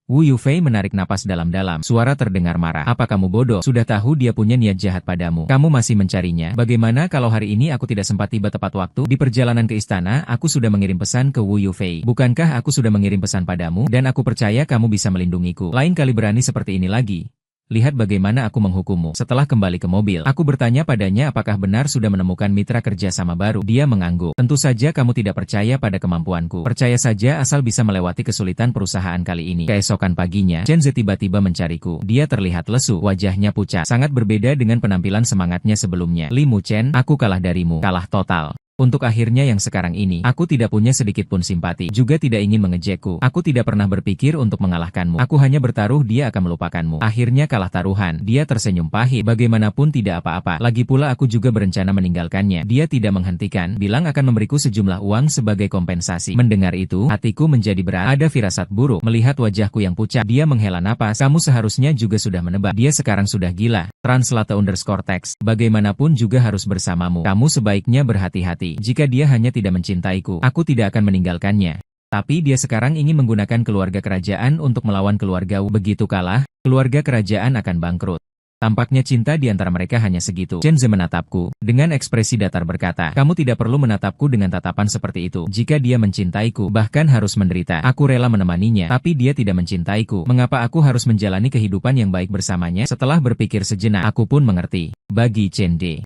Speaker 1: Wu Yufei menarik napas dalam-dalam. Suara terdengar marah. Apa kamu bodoh? Sudah tahu dia punya niat jahat padamu. Kamu masih mencarinya. Bagaimana kalau hari ini aku tidak sempat tiba tepat waktu? Di perjalanan ke istana, aku sudah mengirim pesan ke Wu Yufei. Bukankah aku sudah mengirim pesan padamu? Dan aku percaya kamu bisa melindungiku. Lain kali berani seperti ini lagi. Lihat bagaimana aku menghukummu. Setelah kembali ke mobil, aku bertanya padanya apakah benar sudah menemukan mitra kerja sama baru. Dia mengangguk. Tentu saja kamu tidak percaya pada kemampuanku. Percaya saja asal bisa melewati kesulitan perusahaan kali ini. Keesokan paginya, Chen Ze tiba-tiba mencariku. Dia terlihat lesu, wajahnya pucat. Sangat berbeda dengan penampilan semangatnya sebelumnya. Li Mu Chen, aku kalah darimu. Kalah total. Untuk akhirnya yang sekarang ini, aku tidak punya sedikit pun simpati, juga tidak ingin mengejekku. Aku tidak pernah berpikir untuk mengalahkanmu. Aku hanya bertaruh dia akan melupakanmu. Akhirnya kalah taruhan. Dia tersenyum pahit. Bagaimanapun tidak apa-apa. Lagi pula aku juga berencana meninggalkannya. Dia tidak menghentikan, bilang akan memberiku sejumlah uang sebagai kompensasi. Mendengar itu, hatiku menjadi berat. Ada firasat buruk. Melihat wajahku yang pucat, dia menghela napas. Kamu seharusnya juga sudah menebak. Dia sekarang sudah gila. _text. Bagaimanapun juga harus bersamamu. Kamu sebaiknya berhati-hati. Jika dia hanya tidak mencintaiku, aku tidak akan meninggalkannya. Tapi dia sekarang ingin menggunakan keluarga kerajaan untuk melawan keluarga Wu. Begitu kalah, keluarga kerajaan akan bangkrut. Tampaknya cinta di antara mereka hanya segitu. Chen Ze menatapku, dengan ekspresi datar berkata, kamu tidak perlu menatapku dengan tatapan seperti itu. Jika dia mencintaiku, bahkan harus menderita, aku rela menemaninya. Tapi dia tidak mencintaiku. Mengapa aku harus menjalani kehidupan yang baik bersamanya? Setelah berpikir sejenak, aku pun mengerti. Bagi Chen De,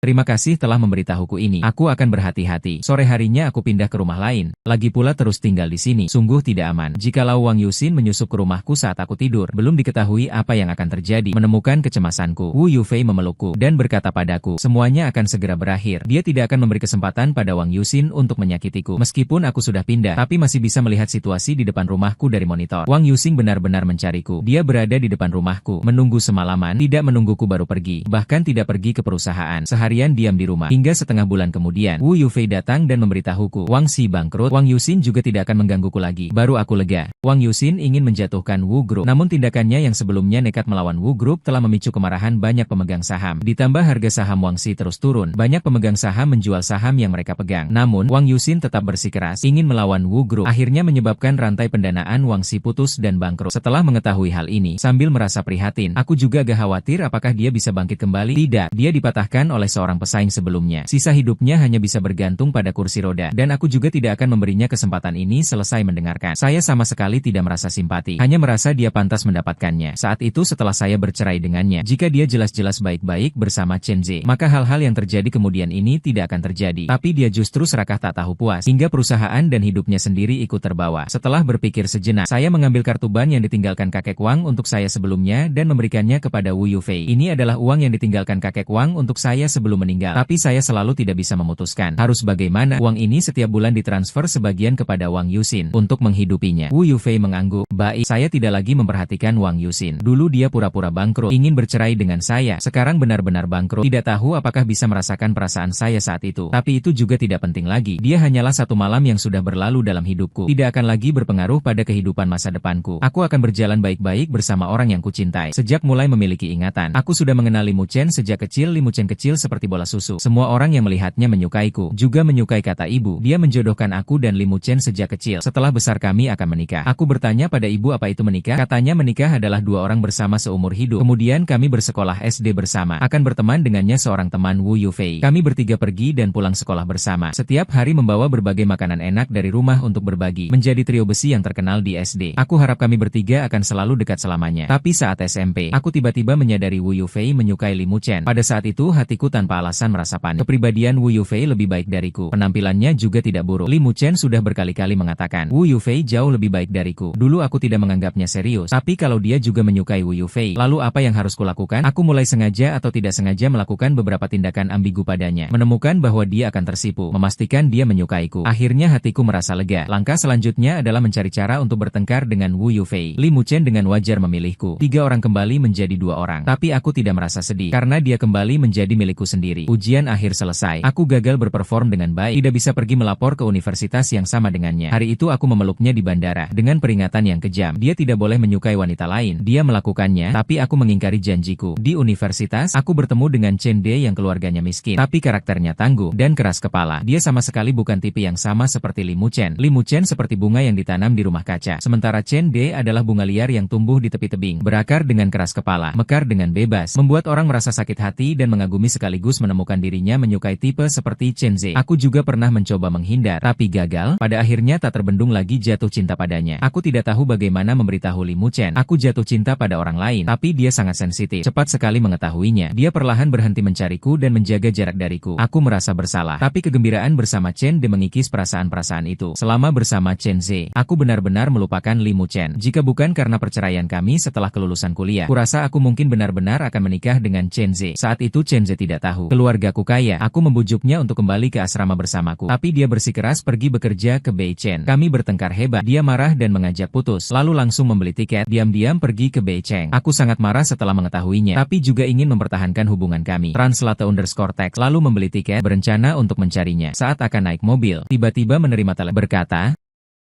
Speaker 1: Terima kasih telah memberitahuku ini. Aku akan berhati-hati. Sore harinya aku pindah ke rumah lain. Lagi pula terus tinggal di sini. Sungguh tidak aman. Jikalau Wang Yuxin menyusup ke rumahku saat aku tidur, belum diketahui apa yang akan terjadi. Menemukan kecemasanku, Wu Yufei memelukku dan berkata padaku, semuanya akan segera berakhir. Dia tidak akan memberi kesempatan pada Wang Yuxin untuk menyakitiku. Meskipun aku sudah pindah, tapi masih bisa melihat situasi di depan rumahku dari monitor. Wang Yuxin benar-benar mencariku. Dia berada di depan rumahku, menunggu semalaman, tidak menungguku baru pergi. Bahkan tidak pergi ke perusahaan. Seharian diam di rumah. Hingga setengah bulan kemudian, Wu Yufei datang dan memberitahuku, Wang Xi bangkrut. Wang Yuxin juga tidak akan menggangguku lagi. Baru aku lega. Wang Yuxin ingin menjatuhkan Wu Group. Namun tindakannya yang sebelumnya nekat melawan Wu Group telah memicu kemarahan banyak pemegang saham. Ditambah harga saham Wang Xi terus turun. Banyak pemegang saham menjual saham yang mereka pegang. Namun, Wang Yuxin tetap bersikeras ingin melawan Wu Group. Akhirnya menyebabkan rantai pendanaan Wang Xi putus dan bangkrut. Setelah mengetahui hal ini, sambil merasa prihatin, aku juga agak khawatir apakah dia bisa bangkit kembali. Tidak, dia dipatahkan oleh seorang pesaing sebelumnya. Sisa hidupnya hanya bisa bergantung pada kursi roda, dan aku juga tidak akan memberinya kesempatan ini. Selesai mendengarkan, saya sama sekali tidak merasa simpati, hanya merasa dia pantas mendapatkannya. Saat itu setelah saya bercerai dengannya, jika dia jelas-jelas baik-baik bersama Chen Zi, maka hal-hal yang terjadi kemudian ini tidak akan terjadi. Tapi dia justru serakah tak tahu puas, hingga perusahaan dan hidupnya sendiri ikut terbawa. Setelah berpikir sejenak, saya mengambil kartu ban yang ditinggalkan kakek Wang untuk saya sebelumnya dan memberikannya kepada Wu Yufei. Ini adalah uang yang ditinggalkan kakek Wang untuk saya sebelum meninggal. Tapi saya selalu tidak bisa memutuskan harus bagaimana. Uang ini setiap bulan ditransfer sebagian kepada Wang Yuxin untuk menghidupinya. Wu Yufei mengangguk. Baik, saya tidak lagi memperhatikan Wang Yuxin. Dulu dia pura-pura bangkrut, ingin bercerai dengan saya. Sekarang benar-benar bangkrut. Tidak tahu apakah bisa merasakan perasaan saya saat itu. Tapi itu juga tidak penting lagi. Dia hanyalah satu malam yang sudah berlalu dalam hidupku. Tidak akan lagi berpengaruh pada kehidupan masa depanku. Aku akan berjalan baik-baik bersama orang yang kucintai. Sejak mulai memiliki ingatan, aku sudah mengenali Mu Chen sejak kecil. Li Mu Chen kecil seperti bola susu. Semua orang yang melihatnya menyukaiku, juga menyukai kata ibu. Dia menjodohkan aku dan Li Mu Chen sejak kecil. Setelah besar kami akan menikah. Aku bertanya pada ibu apa itu menikah. Katanya menikah adalah dua orang bersama seumur hidup. Kemudian kami bersekolah SD bersama. Akan berteman dengannya seorang teman Wu Yufei. Kami bertiga pergi dan pulang sekolah bersama. Setiap hari membawa berbagai makanan enak dari rumah untuk berbagi. Menjadi trio besi yang terkenal di SD. Aku harap kami bertiga akan selalu dekat selamanya. Tapi saat SMP, aku tiba-tiba menyadari Wu Yufei menyukai Li Mu Chen. Pada saat itu hatiku tanpa alasan merasa panik. Kepribadian Wu Yufei lebih baik dariku. Penampilannya juga tidak buruk. Li Mu Chen sudah berkali-kali mengatakan, Wu Yufei jauh lebih baik dariku. Dulu aku tidak menganggapnya serius. Tapi kalau dia juga menyukai Wu Yufei, lalu apa yang harus kulakukan? Aku mulai sengaja atau tidak sengaja melakukan beberapa tindakan ambigu padanya. Menemukan bahwa dia akan tersipu. Memastikan dia menyukaiku. Akhirnya hatiku merasa lega. Langkah selanjutnya adalah mencari cara untuk bertengkar dengan Wu Yufei. Li Mu Chen dengan wajar memilihku. 3 orang kembali menjadi 2 orang. Tapi aku tidak merasa sedih, karena dia kembali menjadi milikku sendiri. Ujian akhir selesai. Aku gagal berperform dengan baik. Tidak bisa pergi melapor ke universitas yang sama dengannya. Hari itu aku memeluknya di bandara. Dengan peringatan yang kejam. Dia tidak boleh menyukai wanita lain. Dia melakukannya, tapi aku mengingkari janjiku. Di universitas, aku bertemu dengan Chen De yang keluarganya miskin. Tapi karakternya tangguh dan keras kepala. Dia sama sekali bukan tipe yang sama seperti Li Mu Chen. Li Mu Chen seperti bunga yang ditanam di rumah kaca. Sementara Chen De adalah bunga liar yang tumbuh di tepi tebing. Berakar dengan keras kepala. Mekar dengan bebas. Membuat orang merasa sakit hati dan mengagumi sekaligus menemukan dirinya menyukai tipe seperti Chen Ze. Aku juga pernah mencoba menghindar, tapi gagal. Pada akhirnya tak terbendung lagi jatuh cinta padanya. Aku tidak tahu bagaimana memberitahu Li Mu Chen. Aku jatuh cinta pada orang lain, tapi dia sangat sensitif. Cepat sekali mengetahuinya. Dia perlahan berhenti mencariku dan menjaga jarak dariku. Aku merasa bersalah, tapi kegembiraan bersama Chen De mengikis perasaan-perasaan itu. Selama bersama Chen Ze, aku benar-benar melupakan Li Mu Chen. Jika bukan karena perceraian kami setelah kelulusan kuliah, kurasa aku mungkin benar-benar akan menikah dengan Chen Ze. Saat itu Chen Ze tidak tahu keluargaku kaya. Aku membujuknya untuk kembali ke asrama bersamaku, tapi dia bersikeras pergi bekerja ke Beichen. Kami bertengkar hebat. Dia marah dan mengajak putus, lalu langsung membeli tiket, diam-diam pergi ke Beichen. Aku sangat marah setelah mengetahuinya, tapi juga ingin mempertahankan hubungan kami. Translate_text lalu membeli tiket, berencana untuk mencarinya. Saat akan naik mobil, tiba-tiba menerima telepon berkata,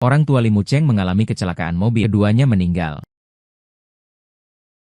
Speaker 1: orang tua Li Mu Chen mengalami kecelakaan mobil, keduanya meninggal.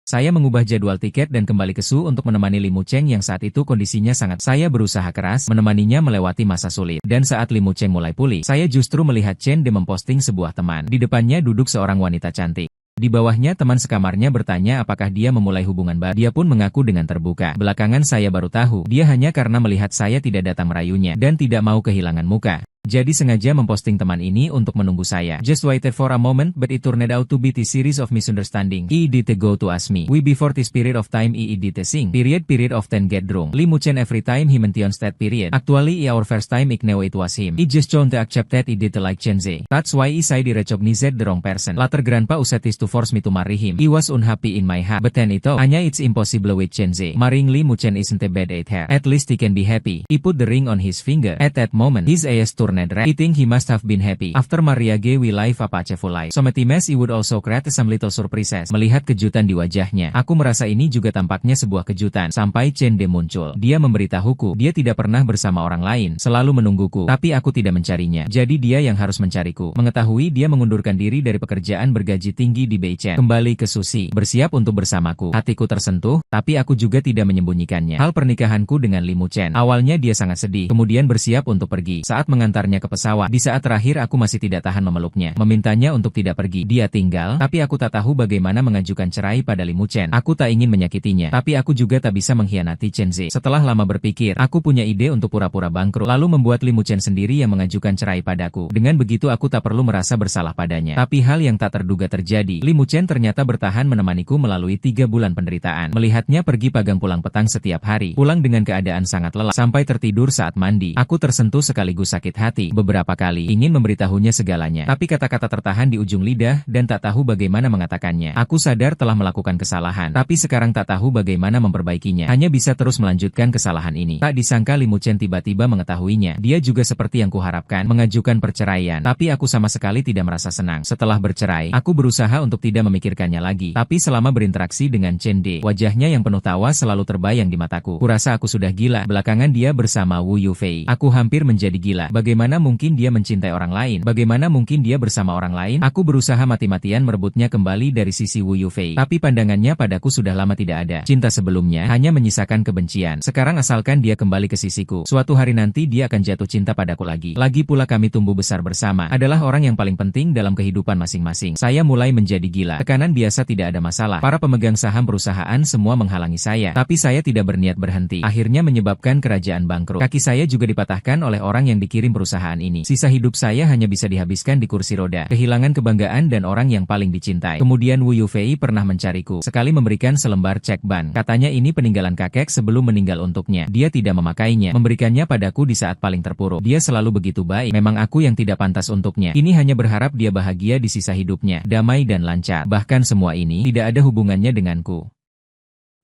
Speaker 1: Saya mengubah jadwal tiket dan kembali ke Su untuk menemani Li Mu Chen yang saat itu kondisinya sangat. Saya berusaha keras menemaninya melewati masa sulit. Dan saat Li Mu Chen mulai pulih, saya justru melihat Chen De memposting sebuah teman. Di depannya duduk seorang wanita cantik. Di bawahnya teman sekamarnya bertanya apakah dia memulai hubungan baru. Dia pun mengaku dengan terbuka. Belakangan saya baru tahu, dia hanya karena melihat saya tidak datang merayunya dan tidak mau kehilangan muka. Jadi sengaja memposting teman ini untuk menunggu saya. Just waited for a moment, but it turned out to be the series of misunderstanding. Did go to ask me. We before this period of time did sing. Period of ten get drunk. Lee Muchen every time he mentions that period. Actually our first time I know it was him. He just don't accept that he did like Chenze. That's why I recognized the wrong person. Later grandpa used to force me to marry him. I was unhappy in my heart. But then Anya it's impossible with Chenze. Marrying Lee Muchen isn't a bad at her. At least he can be happy. He put the ring on his finger. At that moment, his eyes turned red. I think he must have been happy. After Maria G we live a cheerful life. Sometimes he would also create some little surprises. Melihat kejutan di wajahnya, aku merasa ini juga tampaknya sebuah kejutan. Sampai Chende muncul. Dia memberitahuku, dia tidak pernah bersama orang lain, selalu menungguku. Tapi aku tidak mencarinya. Jadi dia yang harus mencariku. Mengetahui dia mengundurkan diri dari pekerjaan bergaji tinggi di Beichen. Kembali ke Sushi, bersiap untuk bersamaku. Hatiku tersentuh, tapi aku juga tidak menyembunyikannya. Hal pernikahanku dengan Lee Muchen. Awalnya dia sangat sedih, kemudian bersiap untuk pergi. Saat mengantarnya ke pesawat, di saat terakhir aku masih tidak tahan memeluknya, memintanya untuk tidak pergi. Dia tinggal, tapi aku tak tahu bagaimana mengajukan cerai pada Lee Muchen. Aku tak ingin menyakitinya, tapi aku juga tak bisa mengkhianati Chenze. Setelah lama berpikir, aku punya ide untuk pura-pura bangkrut, lalu membuat Lee Muchen sendiri yang mengajukan cerai padaku. Dengan begitu aku tak perlu merasa bersalah padanya. Tapi hal yang tak terduga terjadi. Lee Muchen ternyata bertahan menemaniku melalui 3 bulan penderitaan. Melihatnya pergi pagang pulang petang setiap hari, pulang dengan keadaan sangat lelah, sampai tertidur saat mandi. Aku tersentuh sekaligus sakit hati. Beberapa kali ingin memberitahunya segalanya, tapi kata-kata tertahan di ujung lidah dan tak tahu bagaimana mengatakannya. Aku sadar telah melakukan kesalahan, tapi sekarang tak tahu bagaimana memperbaikinya. Hanya bisa terus melanjutkan kesalahan ini. Tak disangka Lee Muchen tiba-tiba mengetahuinya. Dia juga seperti yang kuharapkan, mengajukan perceraian. Tapi aku sama sekali tidak merasa senang. Setelah bercerai, aku berusaha untuk tidak memikirkannya lagi. Tapi selama berinteraksi dengan Chende, wajahnya yang penuh tawa selalu terbayang di mataku. Kurasa aku sudah gila. Belakangan dia bersama Wu Yufei. Aku hampir menjadi gila. Bagaimana mungkin dia mencintai orang lain? Bagaimana mungkin dia bersama orang lain? Aku berusaha mati-matian merebutnya kembali dari sisi Wu Yufei. Tapi pandangannya padaku sudah lama tidak ada. Cinta sebelumnya hanya menyisakan kebencian. Sekarang asalkan dia kembali ke sisiku, suatu hari nanti dia akan jatuh cinta padaku lagi. Lagi pula kami tumbuh besar bersama. Adalah orang yang paling penting dalam kehidupan masing-masing. Saya mulai menjadi gila. Tekanan biasa tidak ada masalah. Para pemegang saham perusahaan semua menghalangi saya. Tapi saya tidak berniat berhenti. Akhirnya menyebabkan kerajaan bangkrut. Kaki saya juga dipatahkan oleh orang yang dikirim perusahaan ini. Sisa hidup saya hanya bisa dihabiskan di kursi roda. Kehilangan kebanggaan dan orang yang paling dicintai. Kemudian Wu Yufei pernah mencariku. Sekali memberikan selembar cek ban. Katanya ini peninggalan kakek sebelum meninggal untuknya. Dia tidak memakainya. Memberikannya padaku di saat paling terpuruk. Dia selalu begitu baik. Memang aku yang tidak pantas untuknya. Ini hanya berharap dia bahagia di sisa hidupnya. Damai dan lancar. Bahkan semua ini tidak ada hubungannya denganku.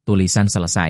Speaker 1: Tulisan selesai.